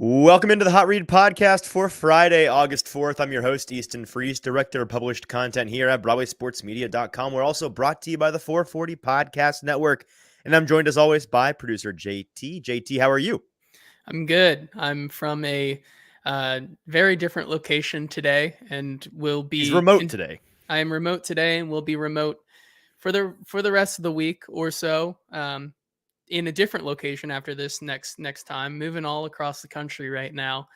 Welcome into the Hot Read podcast for Friday, August 4th. I'm your host, Easton Freeze, director of published content here at BroadwaySportsMedia.com. We're also brought to you by the 440 Podcast Network. And I'm joined as always by producer JT. JT, how are you? I'm good. I'm from a very different location today and will He's be remote today. I am remote today and will be remote for the rest of the week or so. In a different location after this next time, moving all across the country right now.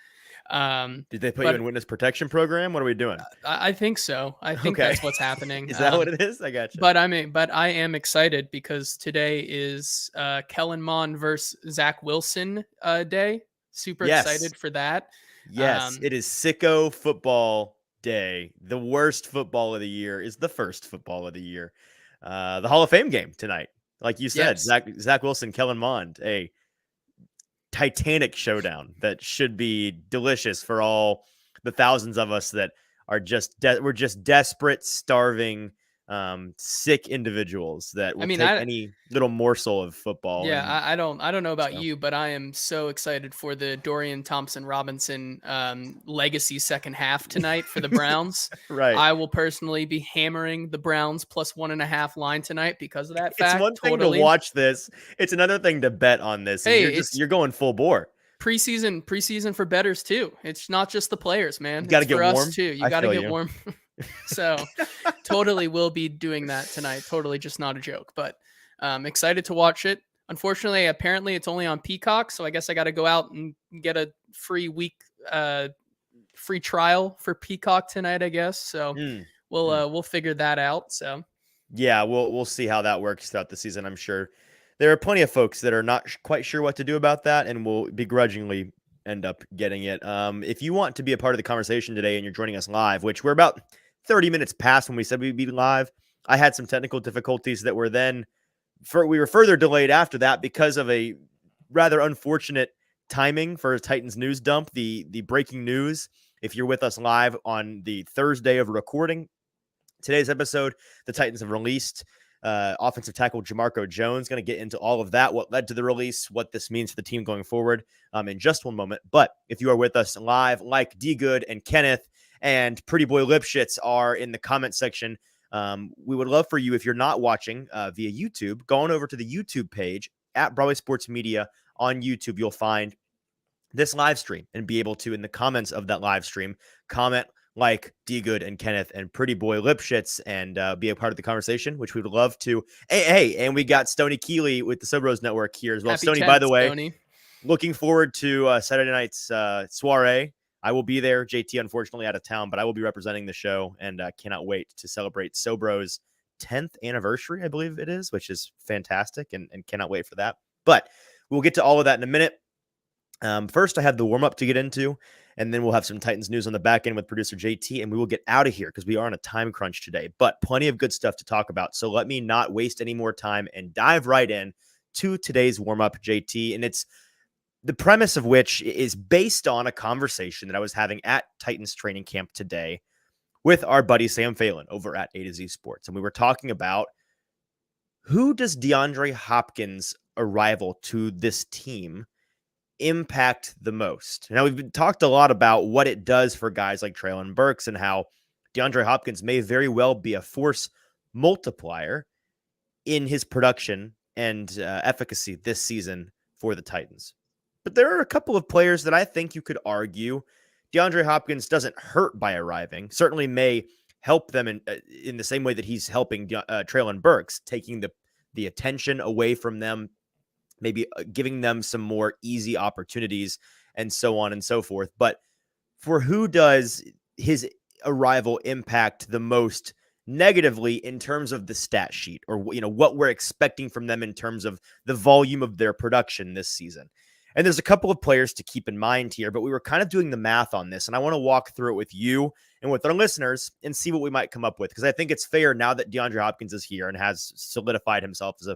Did they put you But in witness protection program? What are we doing? I think so. I think Okay. that's what's happening. Is that what it is? I gotcha. But I am excited because today is Kellen Mond versus Zach Wilson day. Super Yes. excited for that. Yes, it is Sicko Football Day. The worst football of the year is the first football of the year. The Hall of Fame game tonight. Like you said, Yes. Zach Wilson, Kellen Mond, a titanic showdown that should be delicious for all the thousands of us that are we're just desperate, starving, sick individuals that will take any little morsel of football. Yeah, And I don't know about so, you, but I am so excited for the Dorian Thompson-Robinson legacy second half tonight for the Browns. right. I will personally be hammering the Browns plus 1.5 line tonight because of that It's fact. one thing to watch this. It's another thing to bet on this. And Hey, you're going full bore. Preseason for bettors too. It's not just the players, man. You got to It's get for warm. us too. You I got to feel get you. warm. So totally will be doing that tonight. Totally just not a joke, but excited to watch it. Unfortunately, apparently it's only on Peacock, so I guess I got to go out and get a free week, free trial for Peacock tonight, I guess. So we'll figure that out. So yeah, we'll see how that works throughout the season. I'm sure there are plenty of folks that are not quite sure what to do about that, and will begrudgingly end up getting it. If you want to be a part of the conversation today and you're joining us live, which we're about 30 minutes past when we said we'd be live, I had some technical difficulties that were then we were further delayed after that because of a rather unfortunate timing for a Titans news dump. The breaking news, if you're with us live on the Thursday of recording today's episode, the Titans have released offensive tackle Jamarco Jones. Going to get into all of that, what led to the release, what this means for the team going forward in just one moment. But if you are with us live, like D Good and Kenneth and Pretty Boy Lipschitz are in the comment section, we would love for you, if you're not watching via YouTube, go on over to the YouTube page at Broadway Sports Media on YouTube. You'll find this live stream and be able to, in the comments of that live stream, comment like D Good and Kenneth and Pretty Boy Lipschitz and be a part of the conversation, which we would love to. Hey, and we got Stoney Keeley with the Subros Network here as well. happy Stoney, 10th, by the way, Stoney. Looking forward to Saturday night's soiree. I will be there. JT, unfortunately, out of town, but I will be representing the show and cannot wait to celebrate Sobro's 10th anniversary, I believe it is, which is fantastic and cannot wait for that. But we'll get to all of that in a minute. First, I have the warm-up to get into, and then we'll have some Titans news on the back end with producer JT, and we will get out of here because we are on a time crunch today, but plenty of good stuff to talk about. So let me not waste any more time and dive right in to today's warm-up, JT, and it's the premise of which is based on a conversation that I was having at Titans training camp today with our buddy Sam Phelan over at A to Z Sports. And we were talking about who does DeAndre Hopkins' arrival to this team impact the most? Now, we've talked a lot about what it does for guys like Treylon Burks and how DeAndre Hopkins may very well be a force multiplier in his production and efficacy this season for the Titans. But there are a couple of players that I think you could argue DeAndre Hopkins doesn't hurt by arriving, certainly may help them in the same way that he's helping Treylon Burks, taking the attention away from them, maybe giving them some more easy opportunities and so on and so forth. But for who does his arrival impact the most negatively in terms of the stat sheet, or what we're expecting from them in terms of the volume of their production this season? And there's a couple of players to keep in mind here, but we were kind of doing the math on this, and I want to walk through it with you and with our listeners and see what we might come up with, because I think it's fair now that DeAndre Hopkins is here and has solidified himself as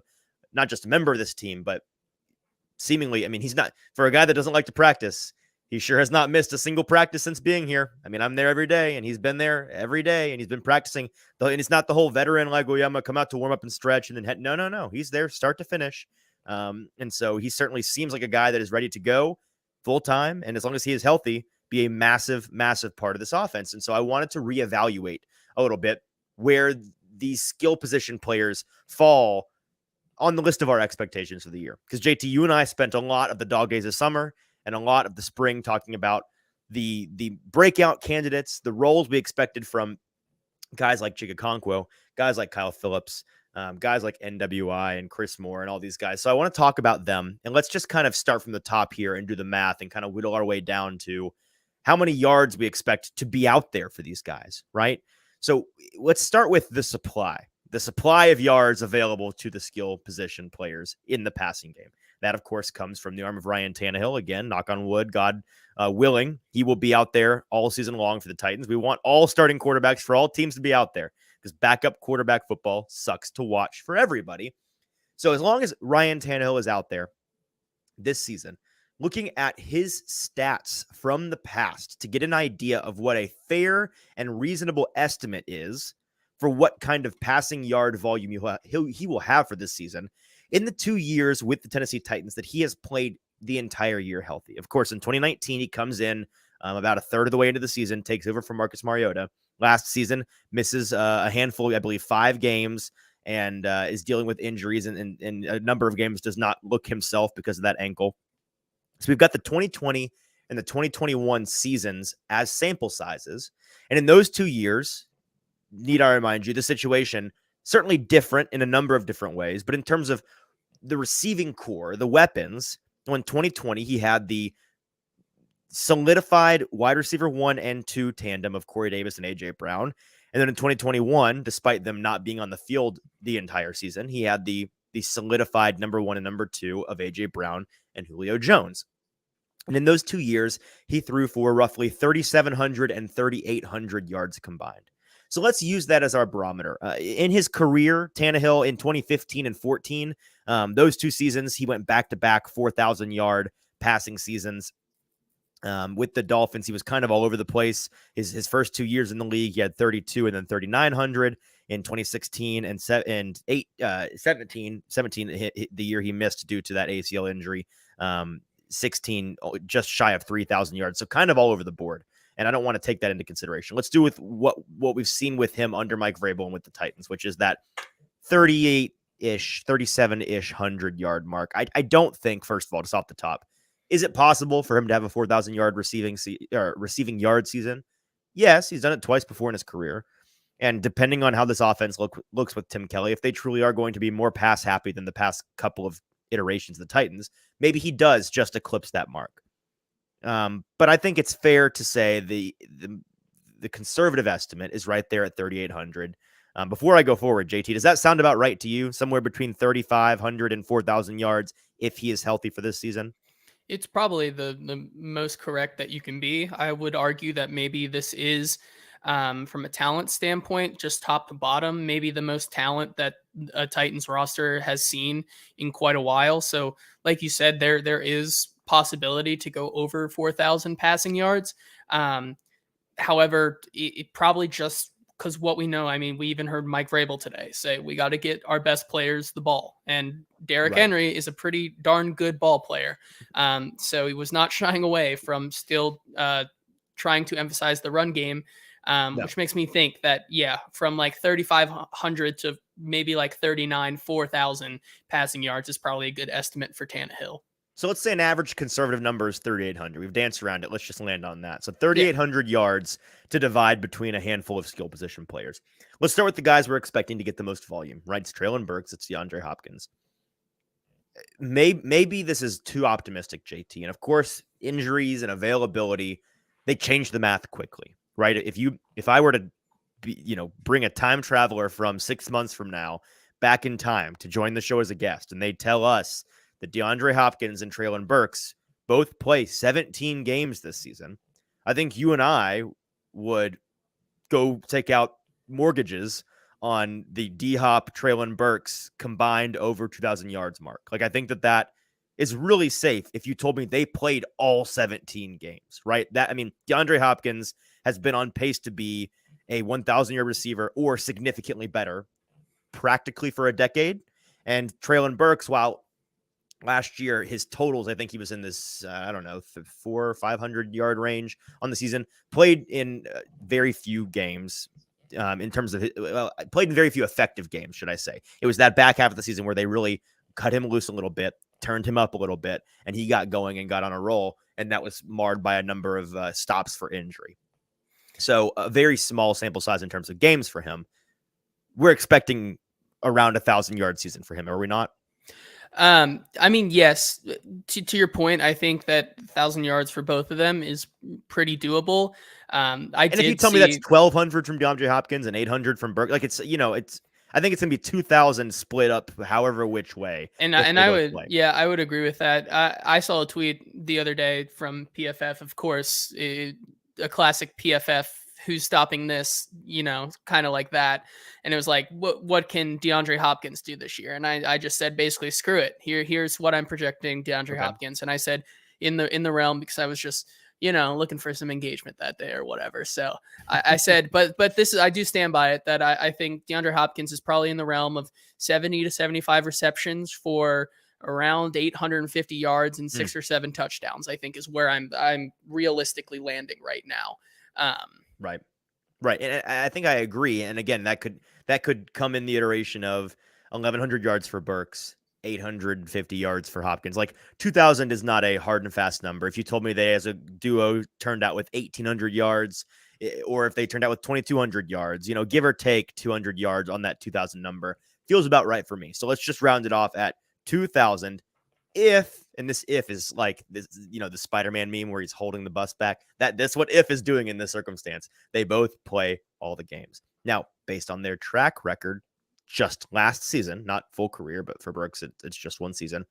not just a member of this team, but seemingly, I mean, he's not, for a guy that doesn't like to practice, he sure has not missed a single practice since being here. I mean, I'm there every day, and he's been there every day, and he's been practicing. And it's not the whole veteran, like, well, yeah, I'm going to come out to warm up and stretch and then head. No. He's there start to finish. And so he certainly seems like a guy that is ready to go. full time, and as long as he is healthy, be a massive, massive part of this offense. And so I wanted to reevaluate a little bit where these skill position players fall on the list of our expectations for the year. Because JT, you and I spent a lot of the dog days of summer and a lot of the spring talking about the breakout candidates, the roles we expected from guys like Chigakonkwo, guys like Kyle Phillips, guys like NWI and Chris Moore and all these guys. So I want to talk about them. And let's just kind of start from the top here and do the math and kind of whittle our way down to how many yards we expect to be out there for these guys, right? So let's start with the supply of yards available to the skill position players in the passing game. That, of course, comes from the arm of Ryan Tannehill. Again, knock on wood, God willing, he will be out there all season long for the Titans. We want all starting quarterbacks for all teams to be out there because backup quarterback football sucks to watch for everybody. So as long as Ryan Tannehill is out there this season, looking at his stats from the past to get an idea of what a fair and reasonable estimate is for what kind of passing yard volume he will have for this season in the 2 years with the Tennessee Titans that he has played the entire year healthy. Of course, in 2019, he comes in about a third of the way into the season, takes over from Marcus Mariota. Last season, misses a handful, I believe, 5 games, and is dealing with injuries and a number of games does not look himself because of that ankle. So we've got the 2020 and the 2021 seasons as sample sizes. And in those 2 years, need I remind you, the situation certainly different in a number of different ways. But in terms of the receiving core, the weapons, in 2020, he had the solidified wide receiver 1 and 2 tandem of Corey Davis and A.J. Brown. And then in 2021, despite them not being on the field the entire season, he had the solidified number 1 and number 2 of A.J. Brown and Julio Jones. And in those 2 years, he threw for roughly 3,700 and 3,800 yards combined. So let's use that as our barometer. In his career, Tannehill in 2015 and 14, those 2 seasons, he went back-to-back 4,000-yard passing seasons. With the Dolphins, he was kind of all over the place. His first 2 years in the league, he had 32 and then 3,900 in 2016 and 17, the year he missed due to that ACL injury. 16, just shy of 3,000 yards. So kind of all over the board. And I don't want to take that into consideration. Let's do with what we've seen with him under Mike Vrabel and with the Titans, which is that 38-ish, 37-ish 100-yard mark. I don't think, first of all, just off the top, is it possible for him to have a 4,000-yard receiving yard season? Yes, he's done it twice before in his career. And depending on how this offense looks with Tim Kelly, if they truly are going to be more pass happy than the past couple of iterations of the Titans, maybe he does just eclipse that mark. But I think it's fair to say the conservative estimate is right there at 3,800. Before I go forward, JT, does that sound about right to you? Somewhere between 3,500 and 4,000 yards if he is healthy for this season? It's probably the most correct that you can be. I would argue that maybe this is, from a talent standpoint, just top to bottom, maybe the most talent that a Titans roster has seen in quite a while. So, like you said, there is possibility to go over 4,000 passing yards. However, it probably just because what we know, I mean, we even heard Mike Vrabel today say we got to get our best players the ball. And Derrick Henry is a pretty darn good ball player. So he was not shying away from still trying to emphasize the run game, which makes me think that, from like 3,500 to maybe like 4,000 passing yards is probably a good estimate for Tannehill. So let's say an average conservative number is 3,800. We've danced around it. Let's just land on that. So 3,800 yards to divide between a handful of skill position players. Let's start with the guys we're expecting to get the most volume, right? It's Treylon Burks. It's DeAndre Hopkins. Maybe this is too optimistic, JT. And of course, injuries and availability, they change the math quickly, right? If I were to bring a time traveler from 6 months from now back in time to join the show as a guest, and they tell us that DeAndre Hopkins and Treylon Burks both play 17 games this season, I think you and I would go take out mortgages on the D-Hop Treylon Burks combined over 2,000 yards mark. Like, I think that is really safe if you told me they played all 17 games, right? DeAndre Hopkins has been on pace to be a 1,000-yard receiver or significantly better practically for a decade. And Treylon Burks, while last year, his totals, I think he was in this, I don't know, 400 or 500 yard range on the season. Played in very few games in terms of, played in very few effective games, should I say. It was that back half of the season where they really cut him loose a little bit, turned him up a little bit, and he got going and got on a roll. And that was marred by a number of stops for injury. So a very small sample size in terms of games for him. We're expecting around 1,000-yard season for him, are we not? I mean, yes. To your point, I think that 1,000 yards for both of them is pretty doable. And if you tell me that's 1,200 from DeAndre Hopkins and 800 from Burke, like it's I think it's gonna be 2,000 split up however which way. And I would, yeah, I would agree with that. I saw a tweet the other day from PFF, of course, a classic PFF. Who's stopping this? Kind of like that. And it was like, what can DeAndre Hopkins do this year? And I just said basically, screw it. Here's what I'm projecting DeAndre Hopkins. And I said in the realm, because I was just looking for some engagement that day or whatever. So I said, but this is, I do stand by it, that I think DeAndre Hopkins is probably in the realm of 70 to 75 receptions for around 850 yards and 6 or 7 touchdowns, I think is where I'm realistically landing right now. Right. And I think I agree. And again, that could come in the iteration of 1,100 yards for Burks, 850 yards for Hopkins. Like 2,000 is not a hard and fast number. If you told me they as a duo turned out with 1,800 yards, or if they turned out with 2,200 yards, give or take 200 yards on that 2,000 number, feels about right for me. So let's just round it off at 2,000. And this if is like this, the Spider-Man meme where he's holding the bus back. That's what if is doing in this circumstance. They both play all the games. Now, based on their track record, just last season, not full career, but for Brooks, it's just one season.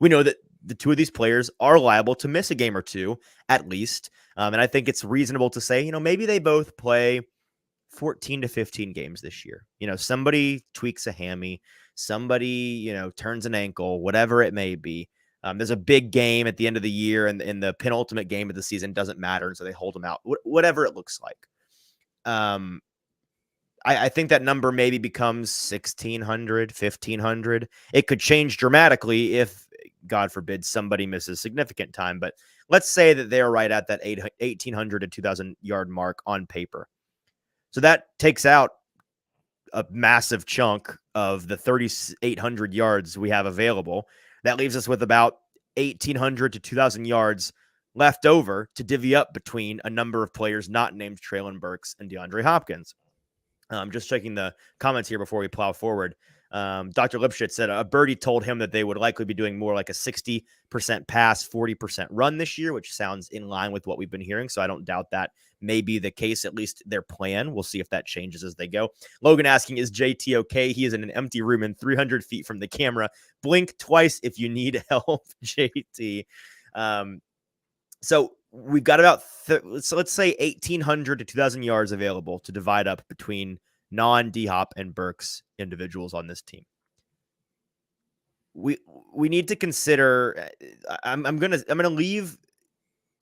We know that the two of these players are liable to miss a game or two, at least. And I think it's reasonable to say, maybe they both play 14 to 15 games this year. Somebody tweaks a hammy, somebody, turns an ankle, whatever it may be. There's a big game at the end of the year, and in the penultimate game of the season doesn't matter. So they hold them out, whatever it looks like. I think that number maybe becomes 1,600, 1,500. It could change dramatically if, God forbid, somebody misses significant time. But let's say that they're right at that 1,800 to 2,000 yard mark on paper. So that takes out a massive chunk of the 3,800 yards we have available. That leaves us with about 1,800 to 2,000 yards left over to divvy up between a number of players not named Treylon Burks and DeAndre Hopkins. Just checking the comments here before we plow forward. Dr. Lipschitz said a birdie told him that they would likely be doing more like a 60% pass, 40% run this year, which sounds in line with what we've been hearing. So I don't doubt that may be the case, at least their plan. We'll see if that changes as they go. Logan asking, is JT okay? He is in an empty room and 300 feet from the camera. Blink twice if you need help, JT. So we've got about, so let's say 1,800 to 2,000 yards available to divide up between non-D-Hop and Burks individuals on this team. We need to consider, I'm gonna leave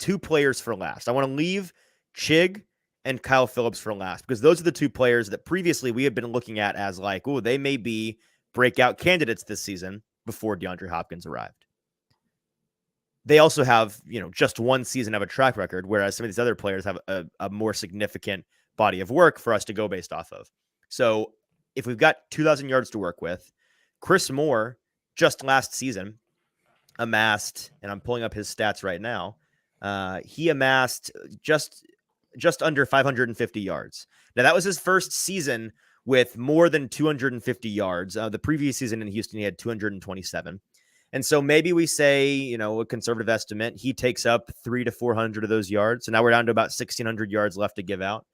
two players for last. I want to leave Chig and Kyle Phillips for last, because those are the two players that previously we had been looking at as like, oh, they may be breakout candidates this season before DeAndre Hopkins arrived. They also have, just one season of a track record, whereas some of these other players have a more significant body of work for us to go based off of. So if we've got 2,000 yards to work with, Chris Moore just last season amassed, and I'm pulling up his stats right now, he amassed just under 550 yards. Now, that was his first season with more than 250 yards. The previous season in Houston, he had 227. And so maybe we say, a conservative estimate, he takes up 300 to 400 of those yards. So now we're down to about 1,600 yards left to give out.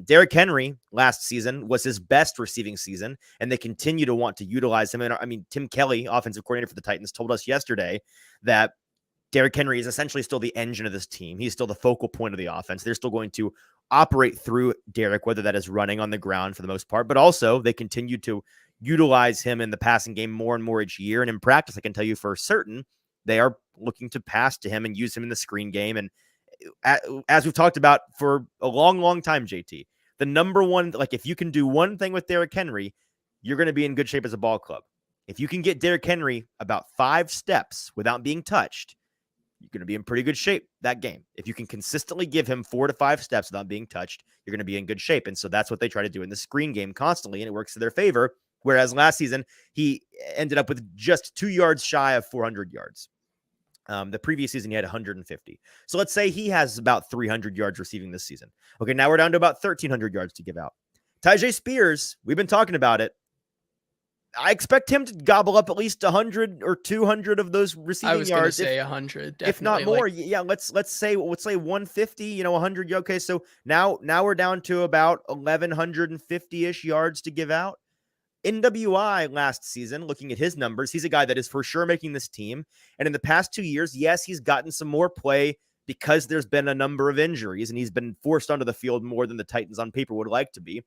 Derrick Henry last season was his best receiving season, and they continue to want to utilize him. And I mean, Tim Kelly, offensive coordinator for the Titans, told us yesterday that Derrick Henry is essentially still the engine of this team. He's still the focal point of the offense. They're still going to operate through Derrick, whether that is running on the ground for the most part, but also they continue to utilize him in the passing game more and more each year. And in practice, I can tell you for certain, they are looking to pass to him and use him in the screen game. And as we've talked about for a long, long time, JT, the number one, like if you can do one thing with Derrick Henry, you're going to be in good shape as a ball club. If you can get Derrick Henry about 5 steps without being touched, you're going to be in pretty good shape that game. If you can consistently give him 4 to 5 steps without being touched, you're going to be in good shape. And so that's what they try to do in the screen game constantly, and it works to their favor. Whereas last season, he ended up with just 2 yards shy of 400 yards. The previous season, he had 150. So let's say he has about 300 yards receiving this season. Okay, now we're down to about 1,300 yards to give out. Tyjae Spears, we've been talking about it. I expect him to gobble up at least 100 or 200 of those receiving yards. I was going to say 100, definitely. If not more. Yeah, let's say 150, 100. Okay, so now we're down to about 1,150-ish yards to give out. NWI last season, looking at his numbers, he's a guy that is for sure making this team. And in the past 2 years, yes, he's gotten some more play because there's been a number of injuries, and he's been forced onto the field more than the Titans on paper would like to be.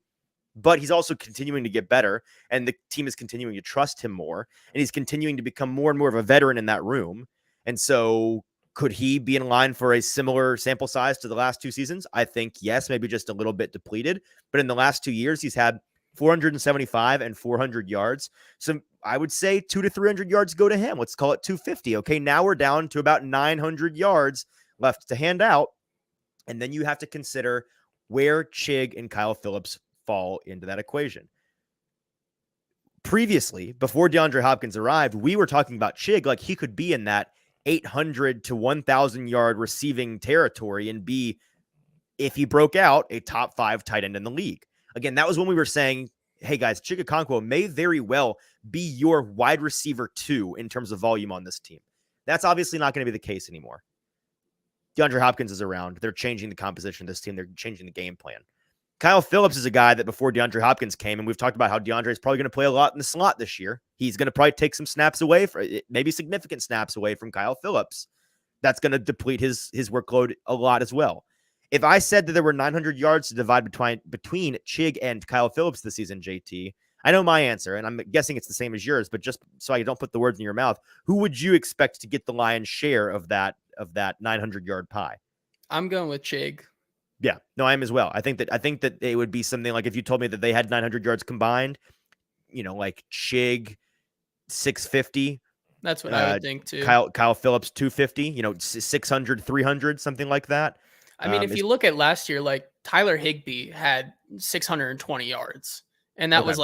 But he's also continuing to get better, and the team is continuing to trust him more, and he's continuing to become more and more of a veteran in that room. And so could he be in line for a similar sample size to the last 2 seasons? I think yes, maybe just a little bit depleted. But in the last 2 years, he's had 475 and 400 yards. So I would say 200 to 300 yards go to him. Let's call it 250. Okay, now we're down to about 900 yards left to hand out. And then you have to consider where Chig and Kyle Phillips fall into that equation. Previously, before DeAndre Hopkins arrived, we were talking about Chig like he could be in that 800 to 1,000 yard receiving territory and be, if he broke out, a top 5 tight end in the league. Again, that was when we were saying, hey guys, Chig Okonkwo may very well be your wide receiver 2 in terms of volume on this team. That's obviously not going to be the case anymore. DeAndre Hopkins is around. They're changing the composition of this team. They're changing the game plan. Kyle Phillips is a guy that before DeAndre Hopkins came, and we've talked about how DeAndre is probably going to play a lot in the slot this year. He's going to probably take some snaps away, maybe significant snaps away from Kyle Phillips. That's going to deplete his workload a lot as well. If I said that there were 900 yards to divide between Chig and Kyle Phillips this season, JT, I know my answer, and I'm guessing it's the same as yours, but just so I don't put the words in your mouth, who would you expect to get the lion's share of that 900-yard pie? I'm going with Chig. Yeah, no, I am as well. I think that it would be something like if you told me that they had 900 yards combined, like Chig 650. That's what I would think too. Kyle Phillips 250, 600, 300, something like that. I mean, if you look at last year, like Tyler Higbee had 620 yards, and that was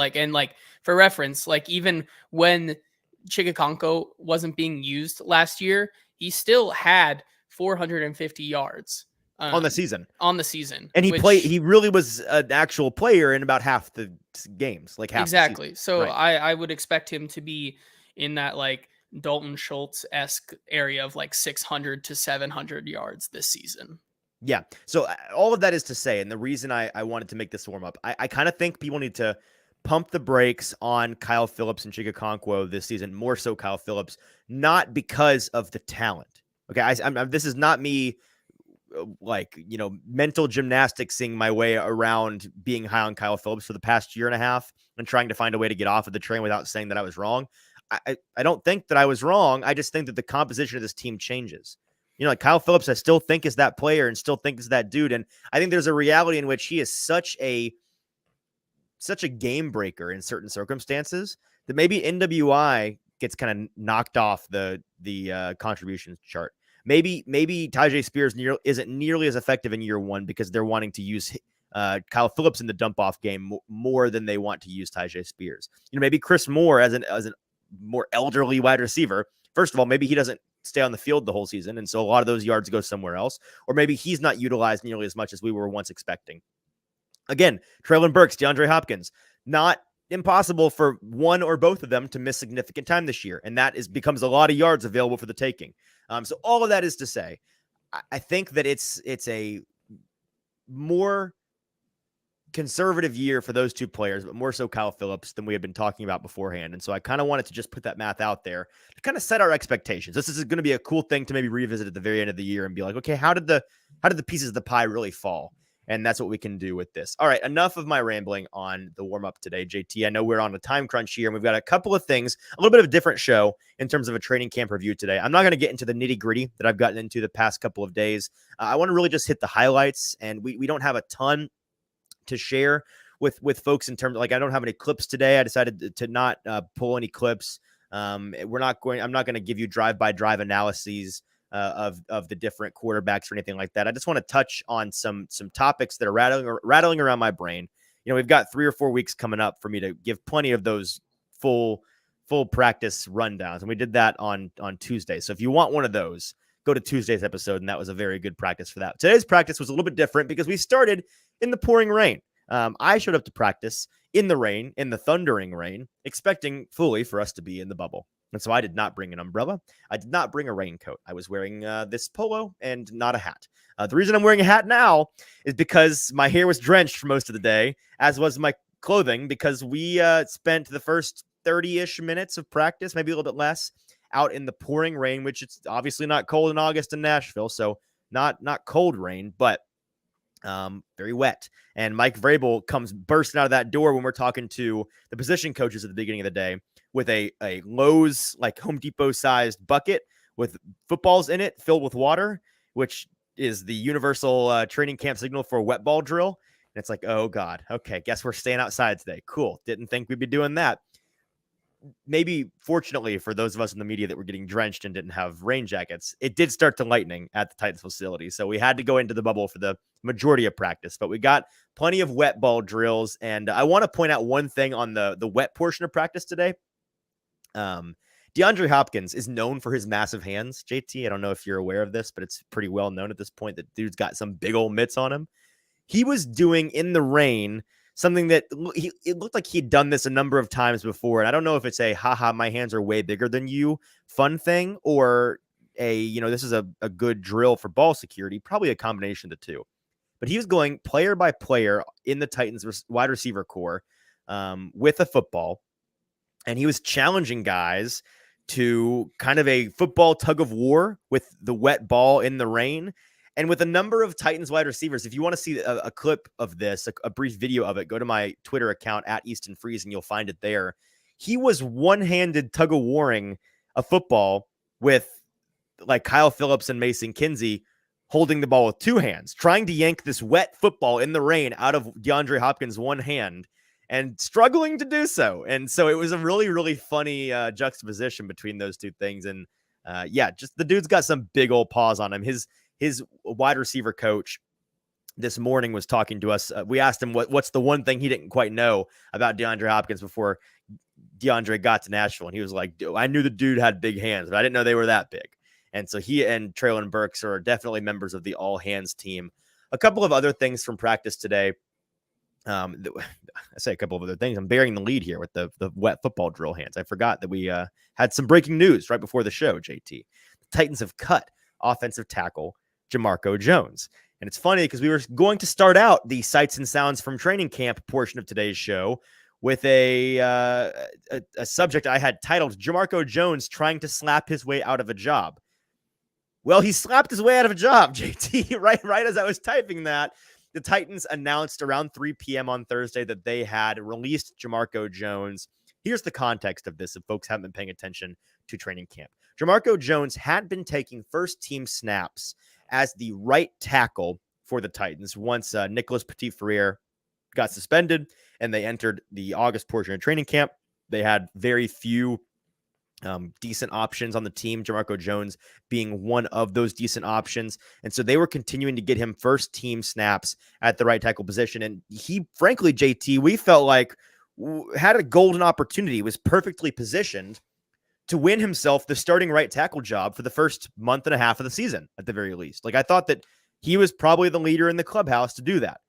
for reference, like even when Chig Okonkwo wasn't being used last year, he still had 450 yards. On the season. And he really was an actual player in about half the games, like half. Exactly. So right. I would expect him to be in that like Dalton Schultz-esque area of like 600 to 700 yards this season. Yeah. So all of that is to say, and the reason I wanted to make this warm up, I kind of think people need to pump the brakes on Kyle Phillips and Chig Okonkwo this season, more so Kyle Phillips, not because of the talent. Okay. This is not me mental gymnasticsing my way around being high on Kyle Phillips for the past year and a half and trying to find a way to get off of the train without saying that I was wrong. I don't think that I was wrong. I just think that the composition of this team changes. Like Kyle Phillips, I still think is that player and still think is that dude. And I think there's a reality in which he is such a game breaker in certain circumstances that maybe NWI gets kind of knocked off the contributions chart. Maybe Tyjae Spears isn't nearly as effective in year 1 because they're wanting to use Kyle Phillips in the dump off game more than they want to use Tyjae Spears. Maybe Chris Moore as a more elderly wide receiver. First of all, maybe he doesn't stay on the field the whole season, and so a lot of those yards go somewhere else. Or maybe he's not utilized nearly as much as we were once expecting. Again, Treylon Burks, DeAndre Hopkins, not impossible for one or both of them to miss significant time this year, and that becomes a lot of yards available for the taking. So all of that is to say, I think that it's a more conservative year for those two players, but more so Kyle Phillips than we had been talking about beforehand. And so I kind of wanted to just put that math out there to kind of set our expectations. This is going to be a cool thing to maybe revisit at the very end of the year and be like, okay, how did the pieces of the pie really fall? And that's what we can do with this. All right, enough of my rambling on the warm-up today, JT. I know we're on a time crunch here, and we've got a couple of things, a little bit of a different show in terms of a training camp review today. I'm not going to get into the nitty-gritty that I've gotten into the past couple of days. I want to really just hit the highlights, and we don't have a ton to share with folks in terms of, I don't have any clips today. I decided to not pull any clips. I'm not going to give you drive analyses of the different quarterbacks or anything like that. I just want to touch on some topics that are rattling around my brain. We've got 3 or 4 weeks coming up for me to give plenty of those full practice rundowns, and we did that on Tuesday. So if you want one of those, go to Tuesday's episode, and that was a very good practice for that. Today's practice was a little bit different because we started in the pouring rain. I showed up to practice in the rain, in the thundering rain, expecting fully for us to be in the bubble. And so I did not bring an umbrella. I did not bring a raincoat. I was wearing this polo and not a hat. The reason I'm wearing a hat now is because my hair was drenched for most of the day, as was my clothing, because we spent the first 30-ish minutes of practice, maybe a little bit less, out in the pouring rain, which it's obviously not cold in August in Nashville, so not cold rain, but very wet. And Mike Vrabel comes bursting out of that door when we're talking to the position coaches at the beginning of the day with a Lowe's, like Home Depot sized bucket with footballs in it filled with water, which is the universal training camp signal for a wet ball drill. And it's like, oh God, okay, guess we're staying outside today. Cool. Didn't think we'd be doing that. Maybe fortunately for those of us in the media that were getting drenched and didn't have rain jackets, it did start to lightning at the Titans facility. So we had to go into the bubble for the majority of practice, but we got plenty of wet ball drills. And I want to point out one thing on the wet portion of practice today. DeAndre Hopkins is known for his massive hands. JT, I don't know if you're aware of this, but it's pretty well known at this point that dude's got some big old mitts on him. He was doing in the rain something that it looked like he'd done this a number of times before. And I don't know if it's a haha, my hands are way bigger than you fun thing, or this is a good drill for ball security, probably a combination of the two. But he was going player by player in the Titans wide receiver core with a football. And he was challenging guys to kind of a football tug of war with the wet ball in the rain. And with a number of Titans wide receivers, if you want to see a clip of this, a brief video of it, go to my Twitter account at Easton Freeze and you'll find it there. He was one-handed tug of warring a football with like Kyle Phillips and Mason Kinsey holding the ball with two hands, trying to yank this wet football in the rain out of DeAndre Hopkins' one hand and struggling to do so. And so it was a really, really funny juxtaposition between those two things. And just the dude's got some big old paws on him. His wide receiver coach this morning was talking to us. We asked him what's the one thing he didn't quite know about DeAndre Hopkins before DeAndre got to Nashville. And he was like, I knew the dude had big hands, but I didn't know they were that big. And so he and Traylon Burks are definitely members of the all hands team. A couple of other things from practice today. I say a couple of other things. I'm bearing the lead here with the wet football drill hands. I forgot that we had some breaking news right before the show, JT. The Titans have cut offensive tackle Jamarco Jones. And it's funny because we were going to start out the sights and sounds from training camp portion of today's show with a subject I had titled Jamarco Jones trying to slap his way out of a job. Well, he slapped his way out of a job, JT. Right as I was typing that, the Titans announced around 3 p.m. on Thursday that they had released Jamarco Jones. Here's the context of this if folks haven't been paying attention to training camp. Jamarco Jones had been taking first-team snaps as the right tackle for the Titans once Nicholas Petit-Frere got suspended and they entered the August portion of training camp. They had very few decent options on the team, Jamarco Jones being one of those decent options. And so they were continuing to get him first team snaps at the right tackle position. And he, frankly, JT, we felt like had a golden opportunity, was perfectly positioned to win himself the starting right tackle job for the first month and a half of the season, at the very least. Like, I thought that he was probably the leader in the clubhouse to do that.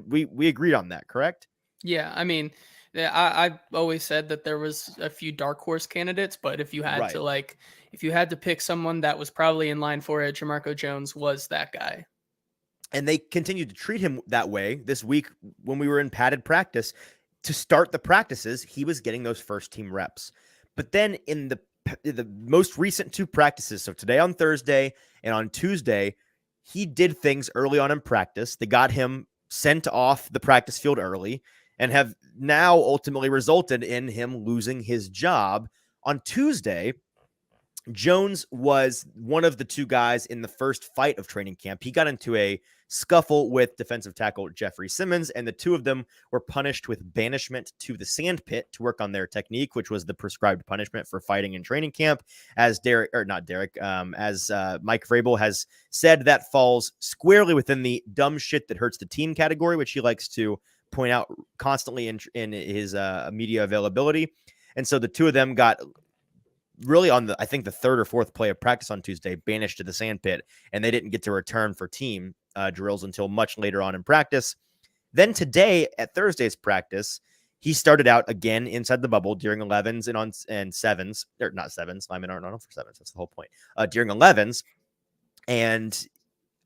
We agreed on that, correct? Yeah, I mean, I always said that there was a few dark horse candidates, but if you had to pick someone that was probably in line for it, Jamarco Jones was that guy. And they continued to treat him that way this week when we were in padded practice. To start the practices, he was getting those first team reps. But then in the most recent two practices, so today on Thursday and on Tuesday, he did things early on in practice. They got him sent off the practice field early and have now ultimately resulted in him losing his job. On Tuesday, Jones was one of the two guys in the first fight of training camp. He got into a scuffle with defensive tackle Jeffrey Simmons, and the two of them were punished with banishment to the sand pit to work on their technique, which was the prescribed punishment for fighting in training camp. As Mike Vrabel has said, that falls squarely within the dumb shit that hurts the team category, which he likes to point out constantly in his media availability. And so the two of them got really on the, I think the third or fourth play of practice on Tuesday, banished to the sand pit, and they didn't get to return for team drills until much later on in practice. Then today at Thursday's practice, he started out again inside the bubble during 11s and sevens, or not sevens. Linemen aren't on for sevens. That's the whole point. During 11s, and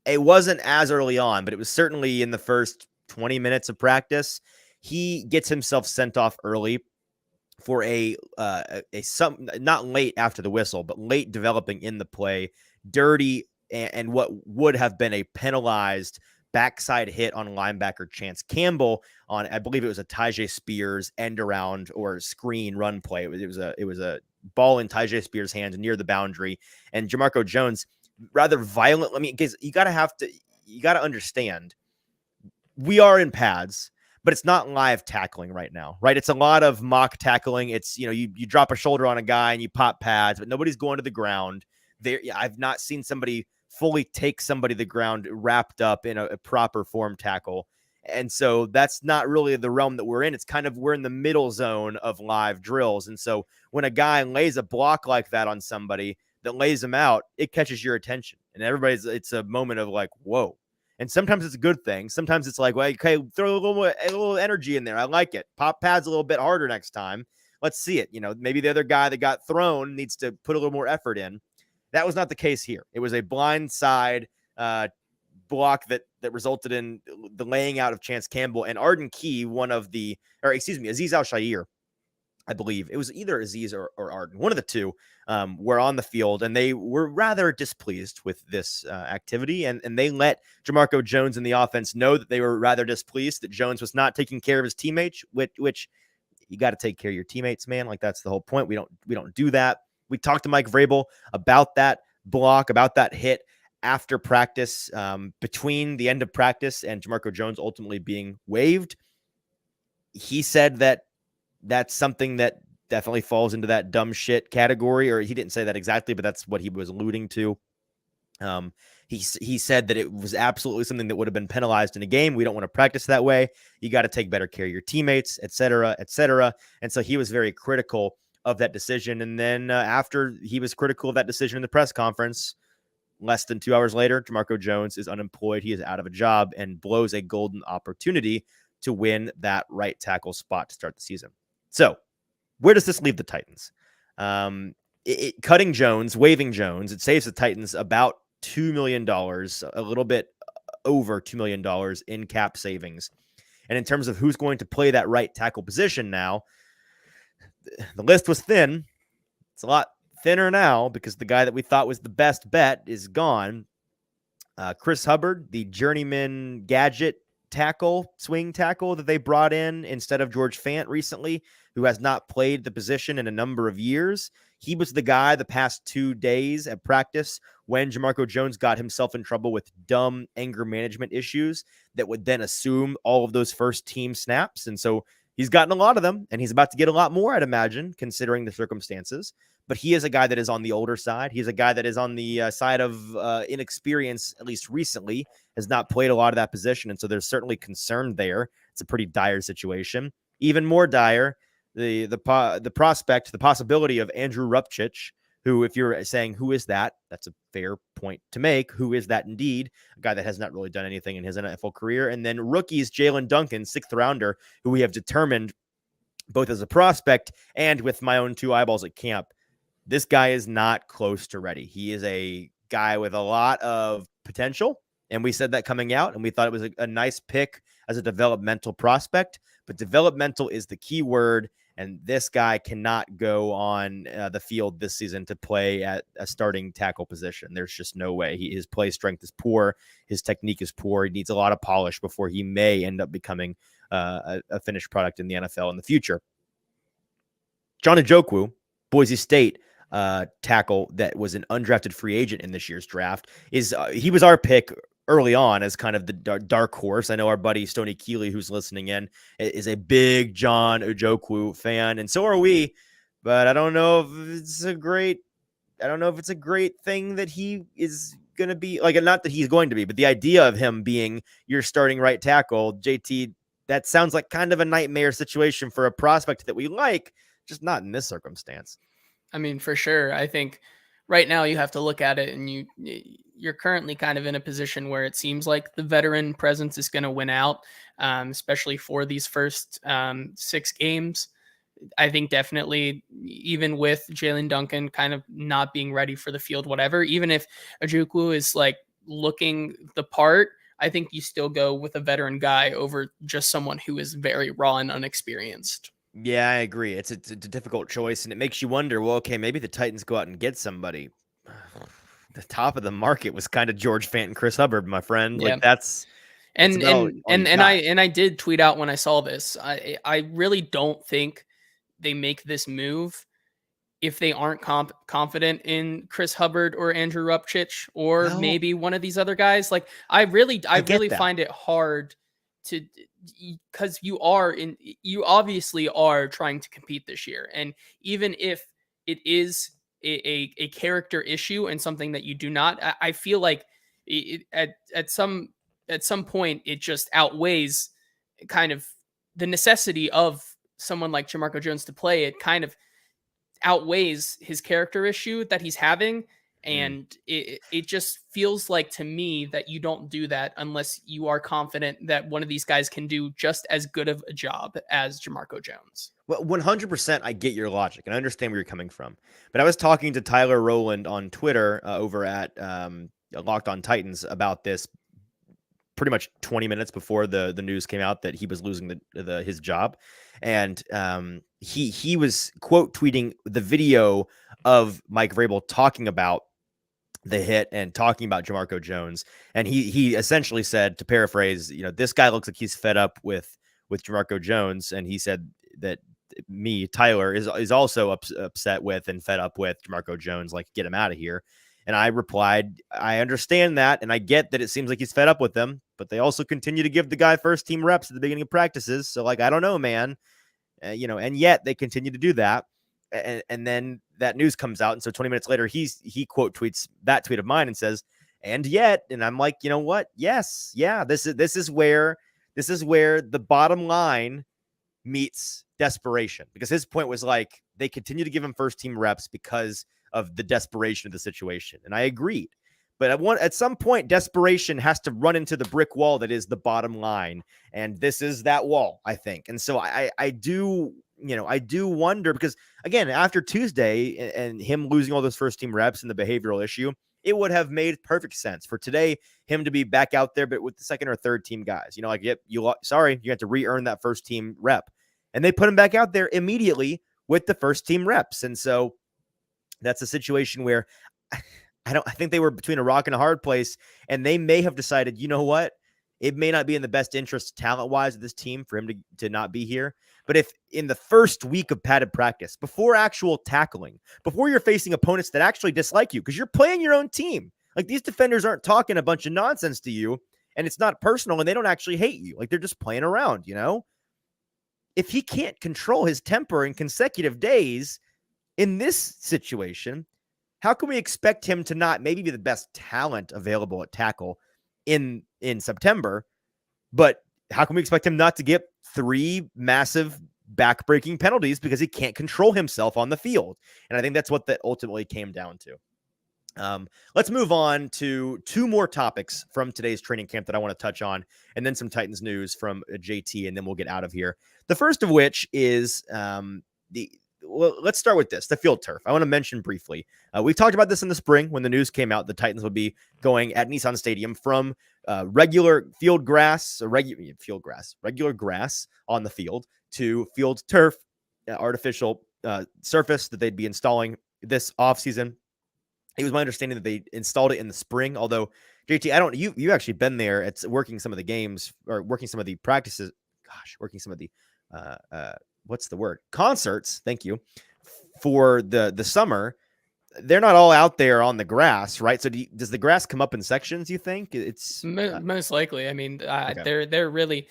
it wasn't as early on, but it was certainly in the first 20 minutes of practice. He gets himself sent off early for not late after the whistle, but late developing in the play, dirty and what would have been a penalized backside hit on linebacker Chance Campbell on, I believe it was a Tyjae Spears end around or screen run play. It was a ball in Tyjae Spears' hands near the boundary, and Jamarco Jones rather violent. I mean, because you got to understand, we are in pads, but it's not live tackling right now, right? It's a lot of mock tackling. It's, you drop a shoulder on a guy and you pop pads, but nobody's going to the ground. I've not seen somebody fully take somebody to the ground wrapped up in a proper form tackle. And so that's not really the realm that we're in. It's kind of, we're in the middle zone of live drills. And so when a guy lays a block like that on somebody that lays them out, it catches your attention. And it's a moment of like, whoa. And sometimes it's a good thing. Sometimes it's like, well, okay, throw a little energy in there. I like it. Pop pads a little bit harder next time. Let's see it. Maybe the other guy that got thrown needs to put a little more effort in. That was not the case here. It was a blind side block that resulted in the laying out of Chance Campbell and Arden Key, Aziz Al-Shaair, I believe. It was either Aziz or Arden. One of the two were on the field, and they were rather displeased with this activity. And they let Jamarco Jones and the offense know that they were rather displeased that Jones was not taking care of his teammates, which you got to take care of your teammates, man. Like, that's the whole point. We don't do that. We talked to Mike Vrabel about that block, about that hit after practice, between the end of practice and Jamarco Jones ultimately being waived. He said that that's something that definitely falls into that dumb shit category, or he didn't say that exactly, but that's what he was alluding to. He said that it was absolutely something that would have been penalized in a game. We don't want to practice that way. You got to take better care of your teammates, et cetera, et cetera. And so he was very critical of that decision. And then after he was critical of that decision in the press conference, less than 2 hours later, Jamarco Jones is unemployed. He is out of a job and blows a golden opportunity to win that right tackle spot to start the season. So where does this leave the Titans? Cutting Jones, waiving Jones, it saves the Titans about $2 million, a little bit over $2 million in cap savings. And in terms of who's going to play that right tackle position now, the list was thin. It's a lot thinner now because the guy that we thought was the best bet is gone. Chris Hubbard, the journeyman gadget swing tackle that they brought in instead of George Fant recently, who has not played the position in a number of years. He was the guy the past 2 days at practice when Jamarco Jones got himself in trouble with dumb anger management issues that would then assume all of those first team snaps. And so he's gotten a lot of them, and he's about to get a lot more, I'd imagine, considering the circumstances. But he is a guy that is on the older side. He's a guy that is on the side of inexperience, at least recently, has not played a lot of that position. And so there's certainly concern there. It's a pretty dire situation. Even more dire, the prospect, the possibility of Andrew Rupchich, who, if you're saying, who is that? That's a fair point to make. Who is that indeed? A guy that has not really done anything in his NFL career. And then rookies, Jalen Duncan, 6th rounder, who we have determined both as a prospect and with my own 2 eyeballs at camp, this guy is not close to ready. He is a guy with a lot of potential. And we said that coming out, and we thought it was a nice pick as a developmental prospect. But developmental is the key word. And this guy cannot go on the field this season to play at a starting tackle position. There's just no way. His play strength is poor. His technique is poor. He needs a lot of polish before he may end up becoming a finished product in the NFL in the future. John Njoku, Boise State tackle that was an undrafted free agent in this year's draft, he was our pick early on as kind of the dark horse. I know our buddy Stoney Keeley, who's listening in, is a big John Ojukwu fan, and so are we. But I don't know if it's a great thing that he is going to be like, not that he's going to be, but the idea of him being your starting right tackle, JT, that sounds like kind of a nightmare situation for a prospect that we like, just not in this circumstance. I mean, for sure. I think right now you have to look at it, and you're currently kind of in a position where it seems like the veteran presence is going to win out, especially for these first 6 games. I think definitely, even with Jalen Duncan kind of not being ready for the field, whatever, even if Ojukwu is like looking the part, I think you still go with a veteran guy over just someone who is very raw and unexperienced. Yeah, I agree. It's a difficult choice, and it makes you wonder, well, okay, maybe the Titans go out and get somebody. The top of the market was kind of George Fant and Chris Hubbard, my friend. Yeah. Like that's And about and all you and got. I did tweet out when I saw this. I really don't think they make this move if they aren't confident in Chris Hubbard or Andrew Rupchich or Well, maybe one of these other guys. Like I I get really that. find it hard to, because you obviously are trying to compete this year, and even if it is a character issue and something that you do not, I feel like at some point it just outweighs kind of the necessity of someone like Jamarco Jones to play. It kind of outweighs his character issue that he's having. Mm. And it just feels like to me that you don't do that unless you are confident that one of these guys can do just as good of a job as Jamarco Jones. Well, 100%, I get your logic, and I understand where you're coming from. But I was talking to Tyler Rowland on Twitter over at Locked On Titans about this pretty much 20 minutes before the news came out that he was losing his job, and he was quote tweeting the video of Mike Vrabel talking about the hit and talking about Jamarco Jones, and he essentially said, to paraphrase, this guy looks like he's fed up with Jamarco Jones, and he said that Tyler, is also upset with and fed up with Jamarco Jones, like, get him out of here. And I replied, I understand that, and I get that it seems like he's fed up with them, but they also continue to give the guy first team reps at the beginning of practices. So, like, I don't know, man. And yet they continue to do that. And then that news comes out. And so 20 minutes later, he quote tweets that tweet of mine and says, and yet, and I'm like, you know what? Yes. Yeah. This is where the bottom line meets desperation, because his point was like, they continue to give him first team reps because of the desperation of the situation. And I agreed. But at some point, desperation has to run into the brick wall that is the bottom line. And this is that wall, I think. And so I do wonder, because again, after Tuesday and him losing all those first team reps and the behavioral issue, it would have made perfect sense for today him to be back out there, but with the second or third team guys. Like, yep, you have to re-earn that first team rep. And they put him back out there immediately with the first team reps. And so that's a situation where I think they were between a rock and a hard place, and they may have decided, you know what? It may not be in the best interest talent-wise of this team for him to not be here. But if in the first week of padded practice, before actual tackling, before you're facing opponents that actually dislike you, because you're playing your own team, like, these defenders aren't talking a bunch of nonsense to you, and it's not personal, and they don't actually hate you. Like, they're just playing around, If he can't control his temper in consecutive days in this situation, how can we expect him to not maybe be the best talent available at tackle in September, but how can we expect him not to get 3 massive back-breaking penalties because he can't control himself on the field? And I think that's what that ultimately came down to. Let's move on to 2 more topics from today's training camp that I want to touch on, and then some Titans news from JT, and then we'll get out of here. The first of which is let's start with this, the field turf. I want to mention briefly, we talked about this in the spring when the news came out. The Titans would be going at Nissan Stadium from regular field grass, regular grass on the field, to field turf, artificial surface that they'd be installing this offseason. It was my understanding that they installed it in the spring, although JT, you actually been there. It's working some of the games, or working some of the practices. Working some of the what's the word? Concerts. Thank you. For the summer. they're not all out there on the grass, right? So does the grass come up in sections, you think? It's Most likely. I mean, okay. there really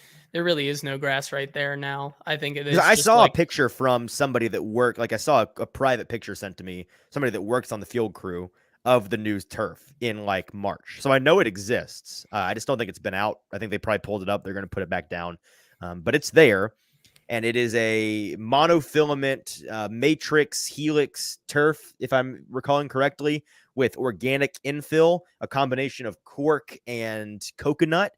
is no grass right there now. I think it Because is I just saw a like picture from somebody that worked, like I saw a private picture sent to me, somebody that works on the field crew of the new turf in like March. So I know it exists. I just don't think it's been out. I think they probably pulled it up. They're going to put it back down. But it's there. And it is a monofilament matrix helix turf, if I'm recalling correctly, with organic infill, a combination of cork and coconut.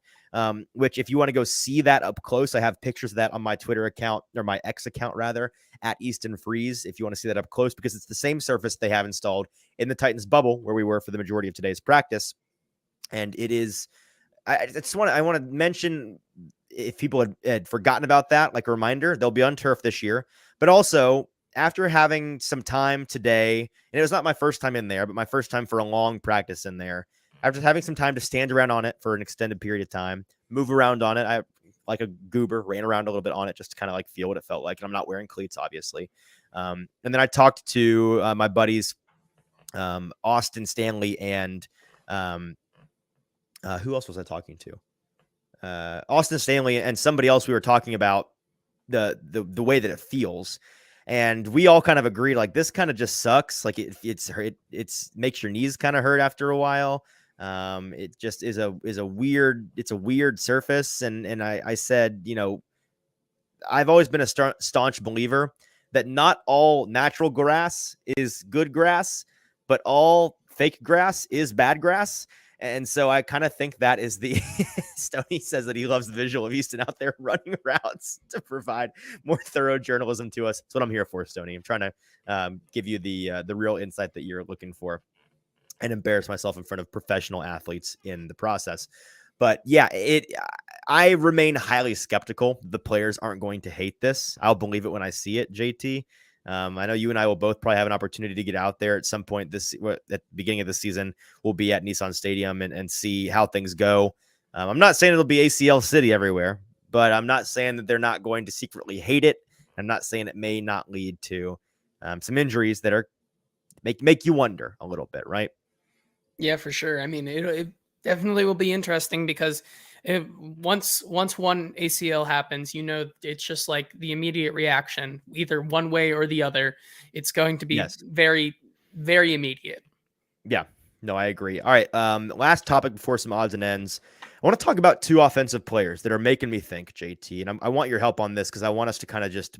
Which, if you want to go see that up close, I have pictures of that on my Twitter account, or my X account rather, at Easton Freeze. If you want to see that up close, because it's the same surface they have installed in the Titans bubble where we were for the majority of today's practice, and it is. I want to mention, if people had forgotten about that, like a reminder, they'll be on turf this year. But also, after having some time today, and it was not my first time in there, but my first time for a long practice in there, after having some time to stand around on it for an extended period of time, move around on it, I, like a goober, ran around a little bit on it just to kind of like feel what it felt like. And I'm not wearing cleats, obviously. And then I talked to my buddies, Austin Stanley, and who else was I talking to? Austin Stanley and somebody else. We were talking about the way that it feels, and we all kind of agreed, like, this kind of just sucks. Like it's makes your knees kind of hurt after a while. It just is a weird surface, and I said, I've always been a staunch believer that not all natural grass is good grass, but all fake grass is bad grass. And so I kind of think that is the Stoney says that he loves the visual of Easton out there running routes to provide more thorough journalism to us. That's what I'm here for, Stoney. I'm trying to give you the real insight that you're looking for, and embarrass myself in front of professional athletes in the process. But yeah, I remain highly skeptical the players aren't going to hate this. I'll believe it when I see it, JT. I know you and I will both probably have an opportunity to get out there at some point at the beginning of the season. We'll be at Nissan Stadium and see how things go. I'm not saying it'll be ACL City everywhere, but I'm not saying that they're not going to secretly hate it. I'm not saying it may not lead to some injuries that are make you wonder a little bit, right? Yeah, for sure. I mean, it definitely will be interesting because once one ACL happens, it's just like the immediate reaction, either one way or the other. It's going to be Yes. very, very immediate. Yeah, no, I agree. All right, last topic before some odds and ends. I want to talk about two offensive players that are making me think, JT, and I want your help on this because I want us to kind of just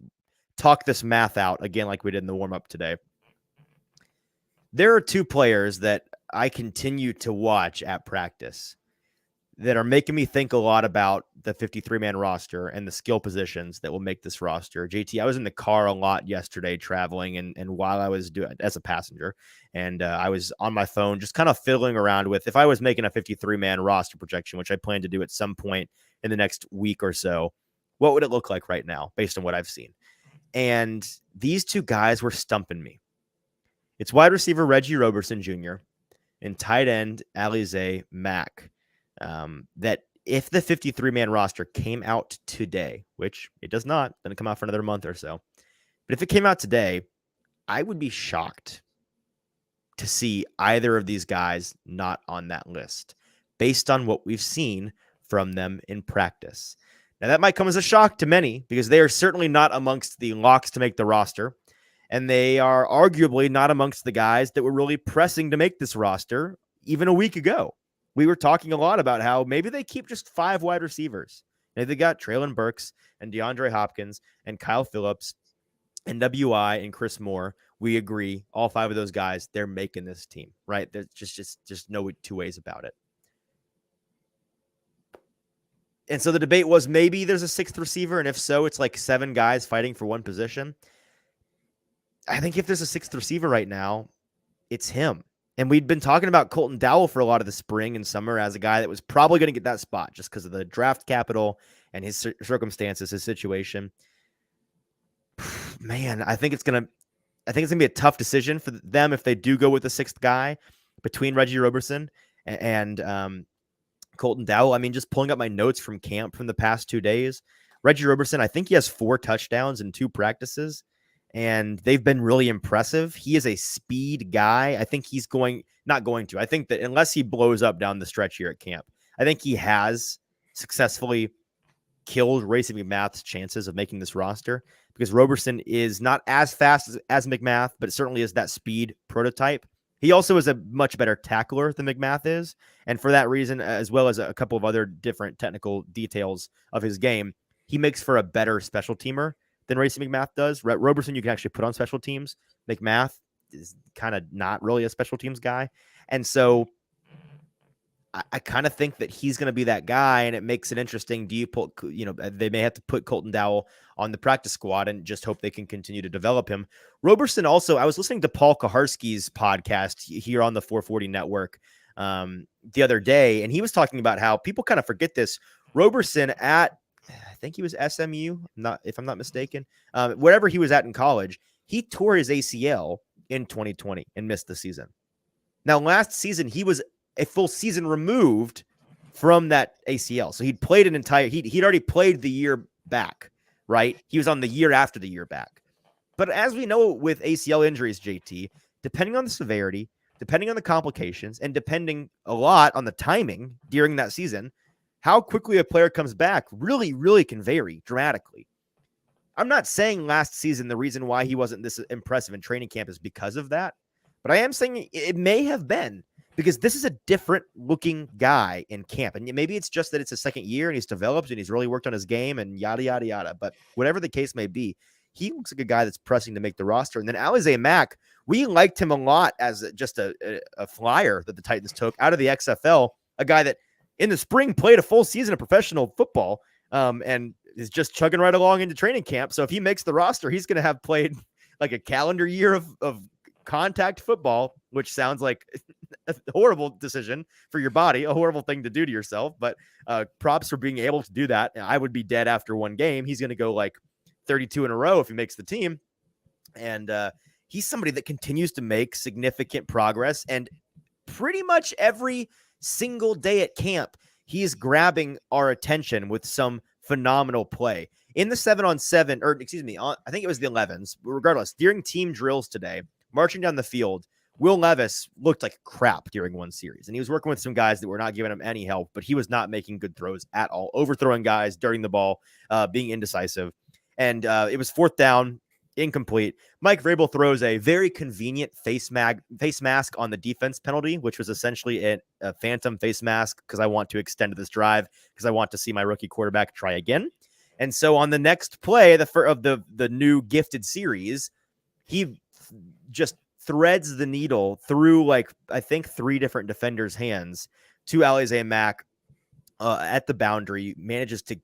talk this math out again like we did in the warm-up today. There are two players that I continue to watch at practice that are making me think a lot about the 53-man roster and the skill positions that will make this roster. JT, I was in the car a lot yesterday traveling, and while I was doing as a passenger, and I was on my phone just kind of fiddling around with, if I was making a 53-man roster projection, which I plan to do at some point in the next week or so, what would it look like right now based on what I've seen? And these two guys were stumping me. It's wide receiver Reggie Roberson Jr. and tight end Alize Mack. That if the 53-man roster came out today, which it does not, doesn't come out for another month or so, but if it came out today, I would be shocked to see either of these guys not on that list based on what we've seen from them in practice. Now, that might come as a shock to many because they are certainly not amongst the locks to make the roster. And they are arguably not amongst the guys that were really pressing to make this roster even a week ago. We were talking a lot about how maybe they keep just 5 wide receivers. And they got Traylon Burks and DeAndre Hopkins and Kyle Phillips and WI and Chris Moore. We agree, all 5 of those guys, they're making this team, right? There's just no two ways about it. And so the debate was maybe there's a 6th receiver, and if so, it's like 7 guys fighting for one position. I think if there's a 6th receiver right now, it's him. And we'd been talking about Colton Dowell for a lot of the spring and summer as a guy that was probably going to get that spot just because of the draft capital and his circumstances, his situation. Man, I think it's going to be a tough decision for them if they do go with the 6th guy between Reggie Roberson and Colton Dowell. I mean, just pulling up my notes from camp from the past 2 days, Reggie Roberson, I think he has 4 touchdowns in 2 practices. and they've been really impressive. He is a speed guy. I think he's not going to. I think that unless he blows up down the stretch here at camp, I think he has successfully killed Racing McMath's chances of making this roster, because Roberson is not as fast as McMath, but it certainly is that speed prototype. He also is a much better tackler than McMath is. And for that reason, as well as a couple of other different technical details of his game, he makes for a better special teamer than Racing McMath does. Roberson, you can actually put on special teams. McMath is kind of not really a special teams guy. And so I kind of think that he's going to be that guy, and it makes it interesting. Do you put, they may have to put Colton Dowell on the practice squad and just hope they can continue to develop him. Roberson also, I was listening to Paul Kaharski's podcast here on the 440 network the other day, and he was talking about how people kind of forget this. Roberson I think he was SMU, if I'm not mistaken, wherever he was at in college, he tore his ACL in 2020 and missed the season. Now, last season, he was a full season removed from that ACL. So he'd played he'd already played the year back, right? He was on the year after the year back. But as we know with ACL injuries, JT, depending on the severity, depending on the complications, and depending a lot on the timing during that season, how quickly a player comes back really, really can vary dramatically. I'm not saying last season the reason why he wasn't this impressive in training camp is because of that, but I am saying it may have been, because this is a different looking guy in camp. And maybe it's just that it's his second year and he's developed and he's really worked on his game and yada, yada, yada. But whatever the case may be, he looks like a guy that's pressing to make the roster. And then Alize Mack, we liked him a lot as just a flyer that the Titans took out of the XFL, a guy that in the spring played a full season of professional football and is just chugging right along into training camp. So if he makes the roster, he's going to have played like a calendar year of contact football, which sounds like a horrible decision for your body, a horrible thing to do to yourself, but props for being able to do that. I would be dead after one game. He's going to go like 32 in a row if he makes the team. And he's somebody that continues to make significant progress. And pretty much every single day at camp, he is grabbing our attention with some phenomenal play. In the 7-on-7, or excuse me, I think it was the 11s, regardless, during team drills today, marching down the field, Will Levis looked like crap during one series, and he was working with some guys that were not giving him any help, but he was not making good throws at all, overthrowing guys, dirtying the ball, being indecisive. And it was 4th down, incomplete. Mike Vrabel throws a very convenient face mask on the defense penalty, which was essentially a phantom face mask because I want to extend this drive because I want to see my rookie quarterback try again. And so on the next play of the new gifted series, he just threads the needle through like I think 3 different defenders' hands to Alize Mack at the boundary, manages to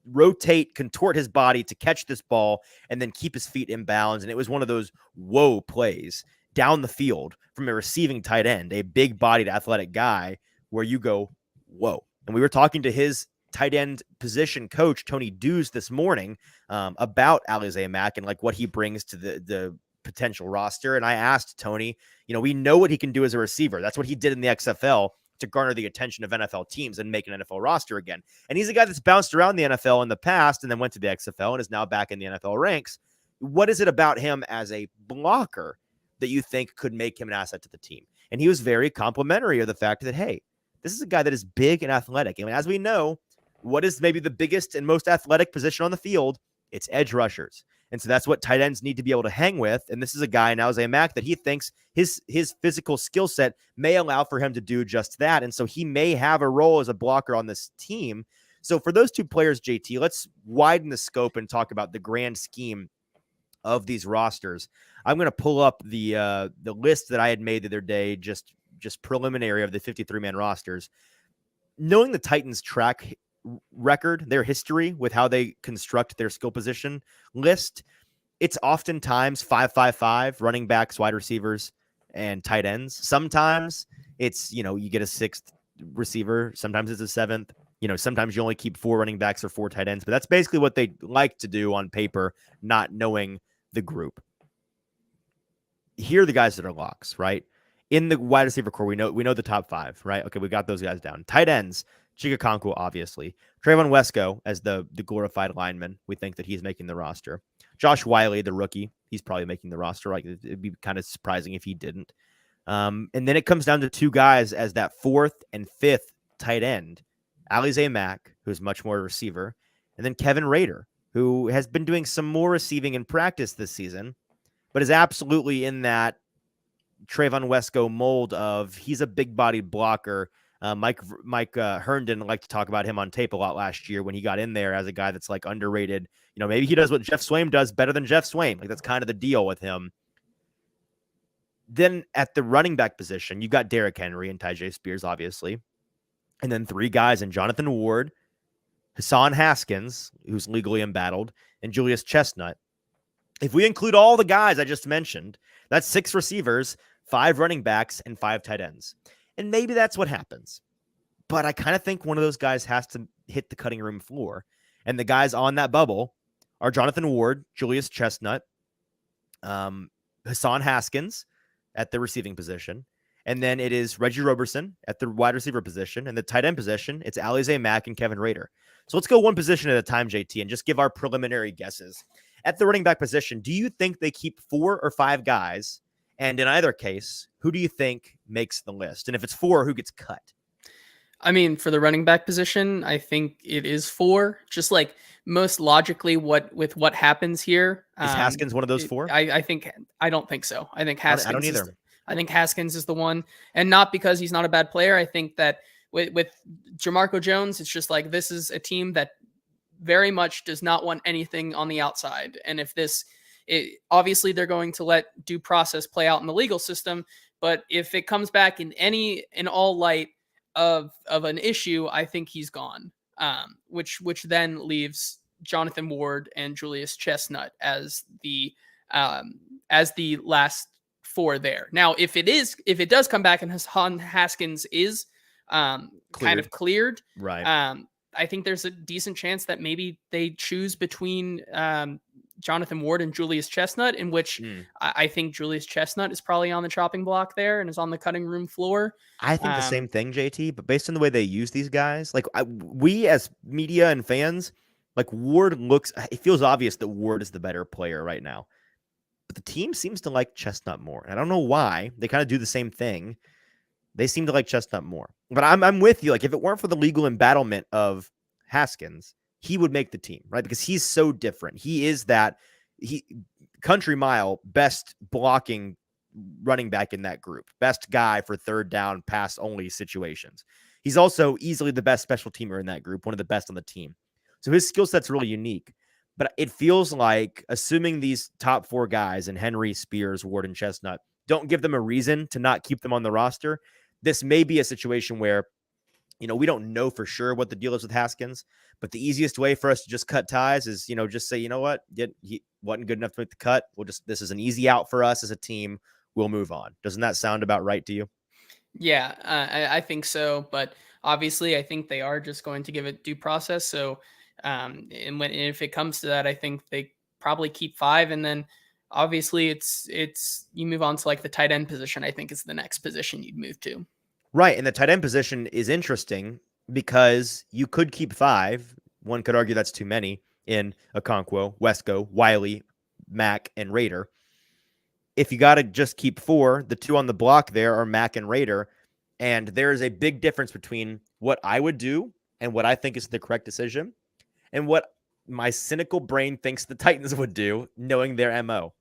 rotate, contort his body to catch this ball and then keep his feet in bounds. And it was one of those whoa plays down the field from a receiving tight end, a big bodied athletic guy where you go, whoa. And we were talking to his tight end position coach, Tony Dews, this morning about Alize Mack and like what he brings to the potential roster. And I asked Tony, we know what he can do as a receiver. That's what he did in the XFL to garner the attention of NFL teams and make an NFL roster again. And he's a guy that's bounced around the NFL in the past and then went to the XFL and is now back in the NFL ranks. What is it about him as a blocker that you think could make him an asset to the team? And he was very complimentary of the fact that, hey, this is a guy that is big and athletic. And as we know, what is maybe the biggest and most athletic position on the field? It's edge rushers. And so that's what tight ends need to be able to hang with. And this is a guy now, Alize Mack, that he thinks his physical skill set may allow for him to do just that. And so he may have a role as a blocker on this team. So for those 2 players, JT, let's widen the scope and talk about the grand scheme of these rosters. I'm going to pull up the list that I had made the other day, just preliminary of the 53-man rosters. Knowing the Titans' track record, their history with how they construct their skill position list, it's oftentimes 5-5-5 running backs, wide receivers, and tight ends. Sometimes it's, you get a 6th receiver. Sometimes it's a 7th. Sometimes you only keep 4 running backs or 4 tight ends, but that's basically what they like to do on paper, not knowing the group. Here are the guys that are locks, right? In the wide receiver core, we know the top 5, right? Okay, we got those guys down. Tight ends, Chikakonku, obviously. Trayvon Wesco as the glorified lineman. We think that he's making the roster. Josh Wiley, the rookie, he's probably making the roster. Like it'd be kind of surprising if he didn't. And then it comes down to two guys as that fourth and fifth tight end. Alize Mack, who's much more a receiver, and then Kevin Rader, who has been doing some more receiving in practice this season, but is absolutely in that Trayvon Wesco mold of he's a big-bodied blocker. Mike Herndon liked to talk about him on tape a lot last year when he got in there as a guy that's like underrated. You know, maybe he does what Jeff Swaim does better than Jeff Swaim. Like that's kind of the deal with him. Then at the running back position, you've got Derrick Henry and Tyjae Spears, obviously. And then three guys in Jonathan Ward, Hassan Haskins, who's legally embattled, and Julius Chestnut. If we include all the guys I just mentioned, that's 6 receivers, 5 running backs, and 5 tight ends. And maybe that's what happens. But I kind of think one of those guys has to hit the cutting room floor. And the guys on that bubble are Jonathan Ward, Julius Chestnut, Hassan Haskins at the receiving position. And then it is Reggie Roberson at the wide receiver position. And the tight end position, it's Alize Mack and Kevin Rader. So let's go one position at a time, JT, and just give our preliminary guesses. At the running back position, do you think they keep 4 or 5 guys? And in either case, who do you think makes the list? And if it's 4, who gets cut? I mean, for the running back position, I think it is 4. Just like most logically, what happens here. Is Haskins one of those 4? I don't think so. I think Haskins. I don't either. I think Haskins is the one, and not because he's not a bad player. I think that with Jamarco Jones, it's just like this is a team that very much does not want anything on the outside. And if obviously they're going to let due process play out in the legal system, but if it comes back in all light of an issue, I think he's gone. Which then leaves Jonathan Ward and Julius Chestnut as the last 4 there. Now, if it does come back and Hassan Haskins is kind of cleared, right? I think there's a decent chance that maybe they choose between Jonathan Ward and Julius Chestnut, in which I think Julius Chestnut is probably on the chopping block there and is on the cutting room floor. I think the same thing, JT, but based on the way they use these guys, like we as media and fans, like Ward it feels obvious that Ward is the better player right now. But the team seems to like Chestnut more. I don't know why. They kind of do the same thing. They seem to like Chestnut more. But I'm with you. Like, if it weren't for the legal embattlement of Haskins, he would make the team, right? Because he's so different. He is country mile best blocking running back in that group. Best guy for third down, pass only situations. He's also easily the best special teamer in that group, one of the best on the team. So his skill set's really unique. But it feels like, assuming these top 4 guys, and Henry, Spears, Ward, and Chestnut, don't give them a reason to not keep them on the roster, this may be a situation where, we don't know for sure what the deal is with Haskins, but the easiest way for us to just cut ties is, just say, you know what, he wasn't good enough to make the cut. This is an easy out for us as a team. We'll move on. Doesn't that sound about right to you? Yeah, I think so. But obviously, I think they are just going to give it due process. So, if it comes to that, I think they probably keep 5, and then obviously it's you move on to like the tight end position. I think is the next position you'd move to. Right, and the tight end position is interesting because you could keep 5. One could argue that's too many in Okonkwo, Wesco, Wiley, Mack, and Rader. If you got to just keep 4, the 2 on the block there are Mack and Rader, and there is a big difference between what I would do and what I think is the correct decision, and what my cynical brain thinks the Titans would do, knowing their MO.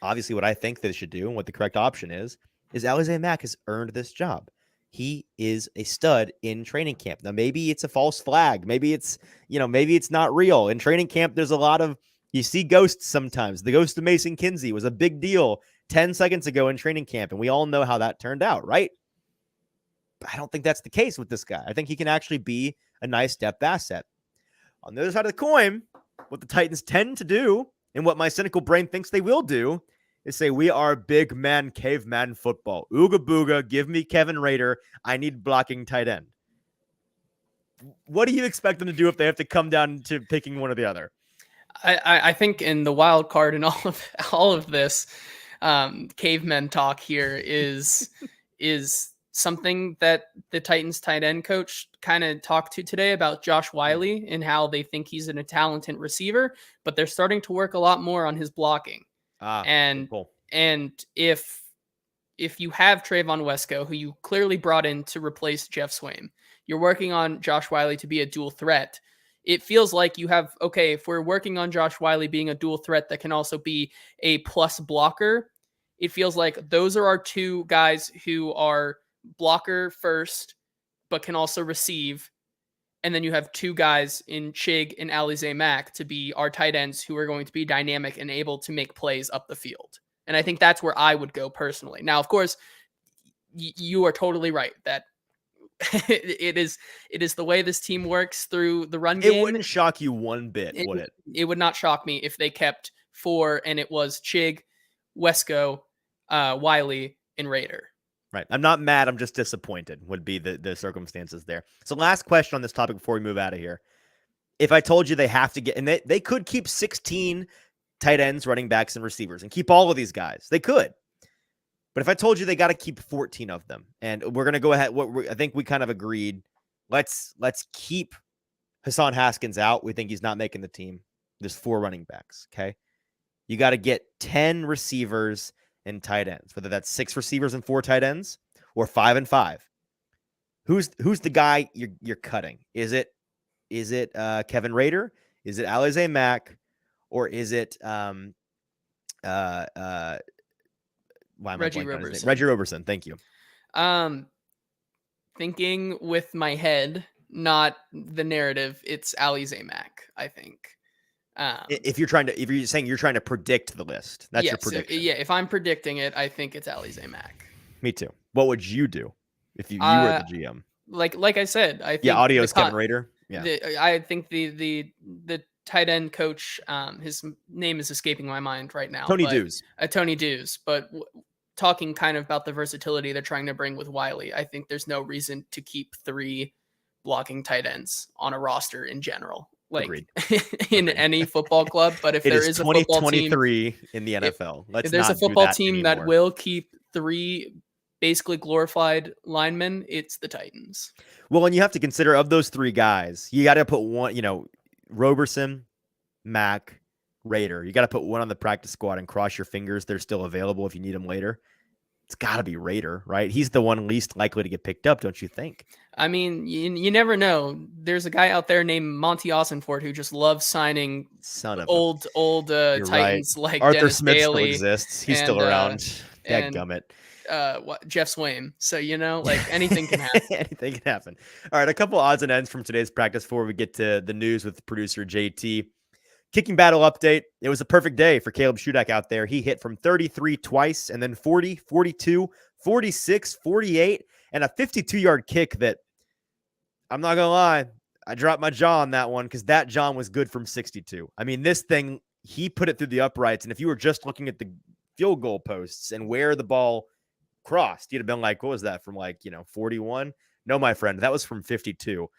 Obviously, what I think they should do and what the correct option is Alize Mack has earned this job. He is a stud in training camp. Now, maybe it's a false flag. Maybe it's not real. In training camp, there's a lot of, you see ghosts sometimes. The ghost of Mason Kinsey was a big deal 10 seconds ago in training camp, and we all know how that turned out, right? But I don't think that's the case with this guy. I think he can actually be a nice depth asset. On the other side of the coin, what the Titans tend to do, and what my cynical brain thinks they will do, is say, we are big man, caveman football. Ooga booga, give me Kevin Rader. I need blocking tight end. What do you expect them to do if they have to come down to picking one or the other? I think in the wild card and all of this caveman talk here is something that the Titans tight end coach kind of talked to today about Josh Wiley and how they think he's a talented receiver, but they're starting to work a lot more on his blocking. And cool. and if you have Trayvon Wesco, who you clearly brought in to replace Jeff Swaim, you're working on Josh Wiley to be a dual threat. It feels like you have, okay, if we're working on Josh Wiley being a dual threat that can also be a plus blocker, it feels like those are our two guys who are blocker first, but can also receive. And then you have two guys in Chig and Alize Mack to be our tight ends who are going to be dynamic and able to make plays up the field. And I think that's where I would go personally. Now, of course, you are totally right that it is the way this team works through the run game. It wouldn't shock you one bit, would it? It would not shock me if they kept 4 and it was Chig, Wesco, Wiley, and Raider. Right. I'm not mad. I'm just disappointed would be the circumstances there. So last question on this topic before we move out of here. If I told you they have to get, and they could keep 16 tight ends, running backs, and receivers and keep all of these guys, they could. But if I told you they got to keep 14 of them, and we're going to go ahead, I think we kind of agreed, let's keep Hassan Haskins out. We think he's not making the team. There's 4 running backs, okay? You got to get 10 receivers and tight ends, whether that's 6 receivers and 4 tight ends or 5 and 5. Who's the guy you're cutting? Is it Kevin Rader? Is it Alize Mack? Or is it Reggie Roberson? Reggie Roberson. Thank you. Thinking with my head, not the narrative. It's Alize Mack, I think. If you're saying you're trying to predict the list, that's your prediction. If I'm predicting it, I think it's Alize Mack. Me too. What would you do if you were the GM? Like I said, I think audio's Kevin Rader. Yeah, I think the tight end coach, his name is escaping my mind right now. Tony Dews. Tony Dews, but talking kind of about the versatility they're trying to bring with Wiley, I think there's no reason to keep 3 blocking tight ends on a roster in general. Like in any football club, but if there is a football team 2023 in the NFL, if there's a football team that will keep 3 basically glorified linemen, it's the Titans. Well, and you have to consider of those 3 guys, you got to put one, Roberson, Mack, Raider. You got to put one on the practice squad and cross your fingers they're still available if you need them later. It's got to be Raider, right? He's the one least likely to get picked up, don't you think? I mean, you never know. There's a guy out there named Monty Ossenfort who just loves signing old Titans like Arthur Dennis Smith Bailey. Still exists. He's still around. Dadgummit. Jeff Swaim. So, like anything can happen. Anything can happen. All right, a couple odds and ends from today's practice before we get to the news with producer JT. Kicking battle update. It was a perfect day for Caleb Shudak out there. He hit from 33 twice and then 40, 42, 46, 48, and a 52-yard kick that, I'm not going to lie, I dropped my jaw on that one because that John was good from 62. I mean, this thing, he put it through the uprights, and if you were just looking at the field goal posts and where the ball crossed, you'd have been like, what was that, from 41? No, my friend, that was from 52.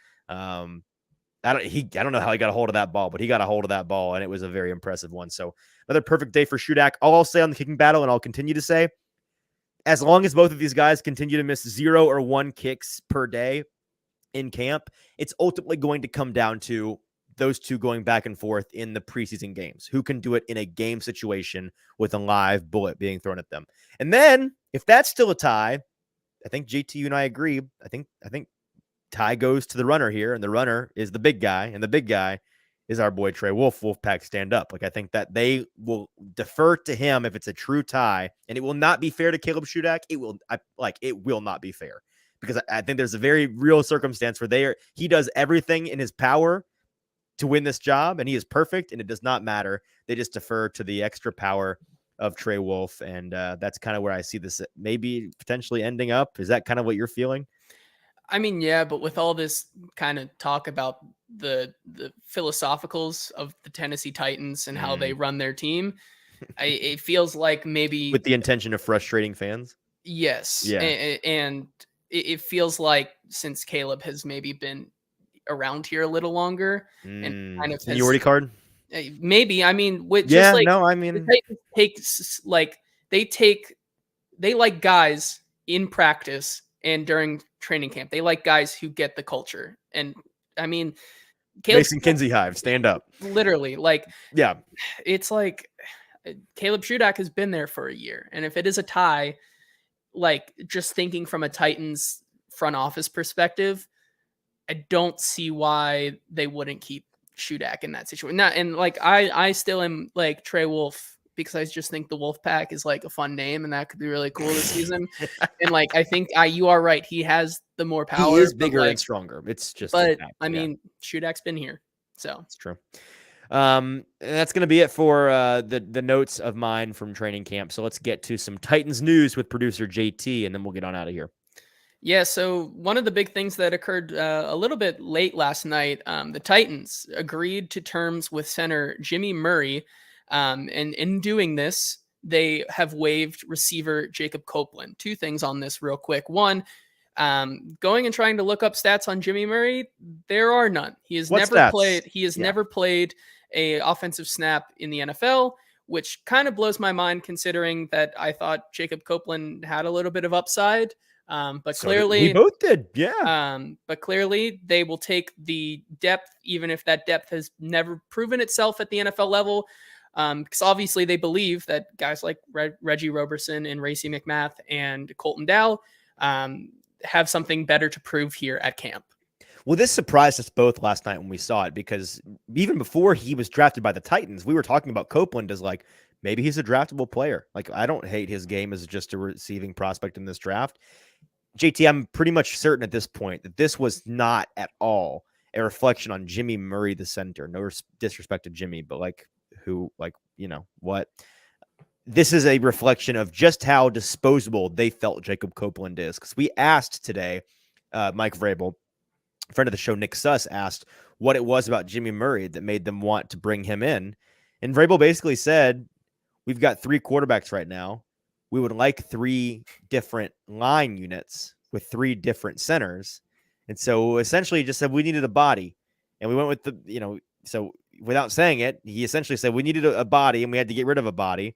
I don't know how he got a hold of that ball, but he got a hold of that ball, and it was a very impressive one. So another perfect day for Shudak. All I'll say on the kicking battle, and I'll continue to say, as long as both of these guys continue to miss 0 or 1 kicks per day in camp, it's ultimately going to come down to those two going back and forth in the preseason games. Who can do it in a game situation with a live bullet being thrown at them? And then, if that's still a tie, I think JT, you and I agree. I think tie goes to the runner here, and the runner is the big guy, and the big guy is our boy Trey Wolf. Wolfpack stand up. I think that they will defer to him if it's a true tie, and it will not be fair to Caleb Shudak. It will not be fair because I think there's a very real circumstance where he does everything in his power to win this job, and he is perfect, and it does not matter. They just defer to the extra power of Trey Wolf, and that's kind of where I see this maybe potentially ending up. Is that kind of what you're feeling? I mean, yeah, but with all this kind of talk about the philosophicals of the Tennessee Titans and how they run their team, it feels like maybe with the intention of frustrating fans. Yes. Yeah. And it feels like since Caleb has maybe been around here a little longer and kind of seniority card. Maybe. I mean, with the Titans they like guys in practice and during training camp. They like guys who get the culture. And I mean, Caleb Mason Kinsey Hive, stand up. literally, like, Yeah. it's like Caleb Shudak has been there for a year. And if it is a tie, like, just thinking from a Titans front office perspective, I don't see why they wouldn't keep Shudak in that situation. And like, I still am like Trey Wolf, because I just think the Wolf Pack is like a fun name and that could be really cool this season. And like, I think you are right. He has the more power. He is bigger and stronger. It's just but fact, I mean, Shudak's been here. So it's true. That's going to be it for the notes of mine from training camp. So let's get to some Titans news with producer JT, and then we'll get on out of here. Yeah, so one of the big things that occurred a little bit late last night, the Titans agreed to terms with center Jimmy Murray. And in doing this, they have waived receiver Jacob Copeland. Two things on this real quick. One, going and trying to look up stats on Jimmy Murray, there are none. He has never played a offensive snap in the NFL, which kind of blows my mind considering that I thought Jacob Copeland had a little bit of upside. But So clearly we both did. Yeah. But clearly they will take the depth, even if that depth has never proven itself at the NFL level. Because obviously they believe that guys like Reggie Roberson and Racey McMath and Colton Dow have something better to prove here at camp. Well, this surprised us both last night when we saw it, because even before he was drafted by the Titans, we were talking about Copeland as like, maybe he's a draftable player. Like, I don't hate his game as just a receiving prospect in this draft. JT, I'm pretty much certain at this point that this was not at all a reflection on Jimmy Murray, the center. No disrespect to Jimmy, but like, who, like, you know what? This is a reflection of just how disposable they felt Jacob Copeland is. Because we asked today, Mike Vrabel, friend of the show, Nick Suss, asked what it was about Jimmy Murray that made them want to bring him in. And Vrabel basically said, we've got 3 quarterbacks right now. We would like 3 different line units with 3 different centers. And so essentially just said we needed a body. And we went with so without saying it, he essentially said we needed a body and we had to get rid of a body.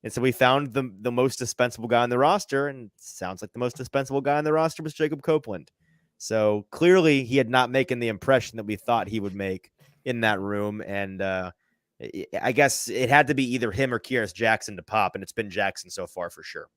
And so we found the most dispensable guy on the roster, and it sounds like the most dispensable guy on the roster was Jacob Copeland. So clearly he had not making the impression that we thought he would make in that room. And I guess it had to be either him or Kieran Jackson to pop, and it's been Jackson so far for sure.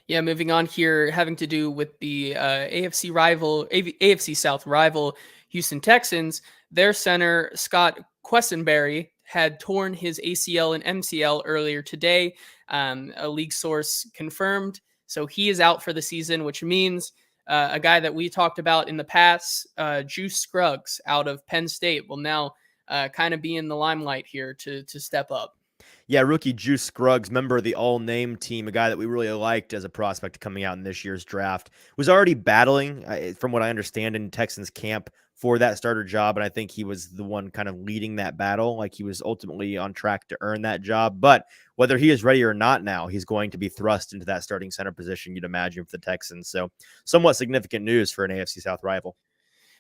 Yeah, moving on here, having to do with the AFC South rival Houston Texans. Their center, Scott Quessenberry, had torn his ACL and MCL earlier today. A league source confirmed. So he is out for the season, which means a guy that we talked about in the past, Juice Scruggs out of Penn State, will now kind of be in the limelight here to step up. Yeah, rookie Juice Scruggs, member of the all-name team, a guy that we really liked as a prospect coming out in this year's draft, was already battling, from what I understand, in Texans camp for that starter job, and I think he was the one kind of leading that battle. Like, he was ultimately on track to earn that job, but whether he is ready or not now, he's going to be thrust into that starting center position, you'd imagine, for the Texans. So somewhat significant news for an AFC South rival.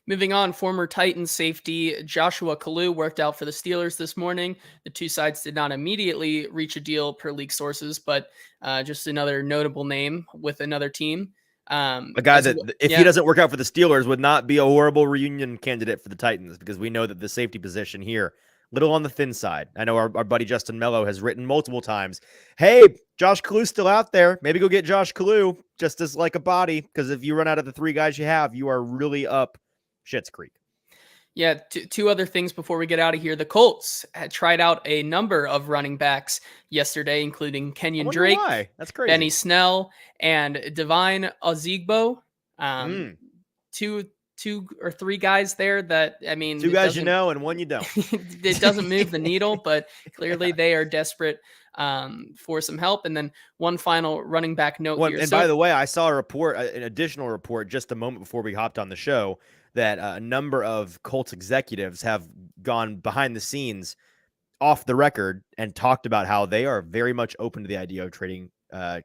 Moving on, former Titans safety Joshua Kalu worked out for the Steelers this morning. The two sides did not immediately reach a deal per league sources, but just another notable name with another team. A guy that, if he doesn't work out for the Steelers, would not be a horrible reunion candidate for the Titans, because we know that the safety position here, little on the thin side. I know our buddy Justin Mello has written multiple times, hey, Josh Kalu's still out there. Maybe go get Josh Kalu just as like a body, because if you run out of the 3 guys you have, you are really up Schitt's Creek. Yeah, two other things before we get out of here. The Colts had tried out a number of running backs yesterday, including Kenyon Drake, That's crazy. Benny Snell, and Divine Ozigbo. Two or 3 guys there that, I mean, 2 guys you know and 1 you don't. It doesn't move the needle, but clearly they are desperate for some help. And then one final running back note here. And by the way, I saw a report, an additional report just a moment before we hopped on the show, that a number of Colts executives have gone behind the scenes off the record and talked about how they are very much open to the idea of trading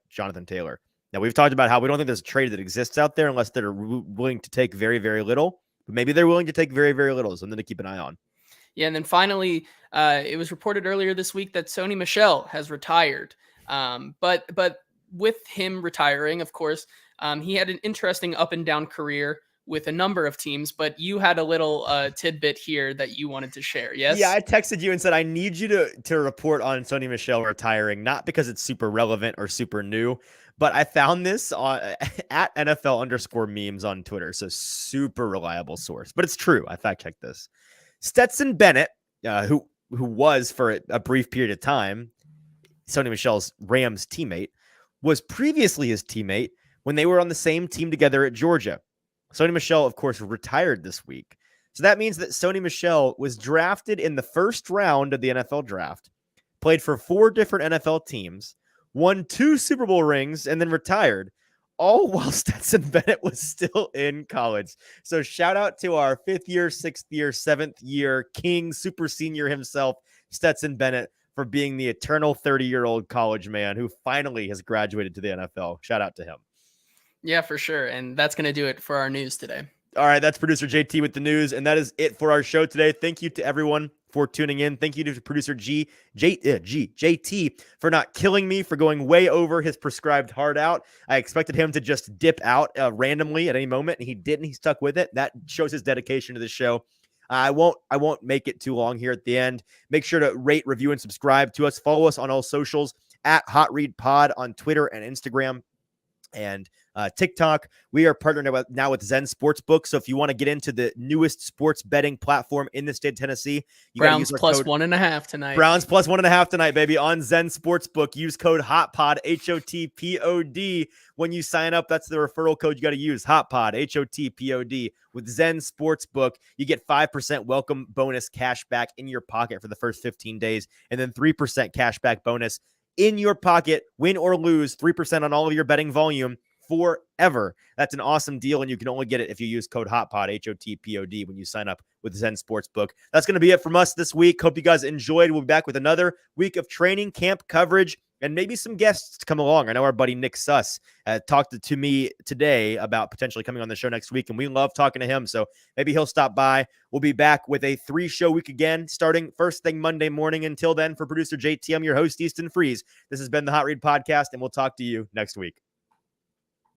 Jonathan Taylor. Now, we've talked about how we don't think there's a trade that exists out there unless they're willing to take very, very little. But maybe they're willing to take very, very little. Something to keep an eye on. Yeah, and then finally, it was reported earlier this week that Sony Michel has retired. But with him retiring, of course, He had an interesting up and down career with a number of teams, but you had a little tidbit here that you wanted to share. Yeah, Yes. I texted you and said I need you to report on Sony Michel retiring, not because it's super relevant or super new, but I found this on at NFL_memes on Twitter. So super reliable source, but it's true. I fact checked this. Stetson Bennett, who was for a brief period of time Sony Michel's Rams teammate, was previously his teammate when they were on the same team together at Georgia. Sony Michel, of course, retired this week. So that means that Sony Michel was drafted in the first round of the NFL draft, played for 4 different NFL teams, won 2 Super Bowl rings, and then retired, all while Stetson Bennett was still in college. So shout out to our 5th year, 6th year, 7th year king, super senior himself, Stetson Bennett, for being the eternal 30-year-old college man who finally has graduated to the NFL. Shout out to him. Yeah, for sure. And that's going to do it for our news today. All right, that's producer JT with the news, and that is it for our show today. Thank you to everyone for tuning in. Thank you to producer JT for not killing me for going way over his prescribed hard out. I expected him to just dip out randomly at any moment, and he didn't. He stuck with it. That shows his dedication to the show. I won't make it too long here at the end. Make sure to rate, review, and subscribe to us. Follow us on all socials at Hot Read Pod on Twitter and Instagram and TikTok. We are partnered now with Zen Sportsbook. So if you want to get into the newest sports betting platform in the state of Tennessee, you got to use our plus code 1.5 tonight. Browns plus 1.5 tonight, baby, on Zen Sportsbook. Use code HOTPOD, HOTPOD. When you sign up, that's the referral code you got to use, HOTPOD, HOTPOD. With Zen Sportsbook, you get 5% welcome bonus cash back in your pocket for the first 15 days, and then 3% cash back bonus in your pocket, win or lose, 3% on all of your betting volume forever. That's an awesome deal, and you can only get it if you use code HOTPOD, HOTPOD, when you sign up with Zen Sportsbook. That's going to be it from us this week. Hope you guys enjoyed. We'll be back with another week of training camp coverage and maybe some guests to come along. I know our buddy Nick Suss talked to me today about potentially coming on the show next week, and we love talking to him, so maybe he'll stop by. We'll be back with a 3-show week again, starting first thing Monday morning. Until then, for producer JT, I'm your host, Easton Freeze. This has been the Hot Read Podcast, and we'll talk to you next week.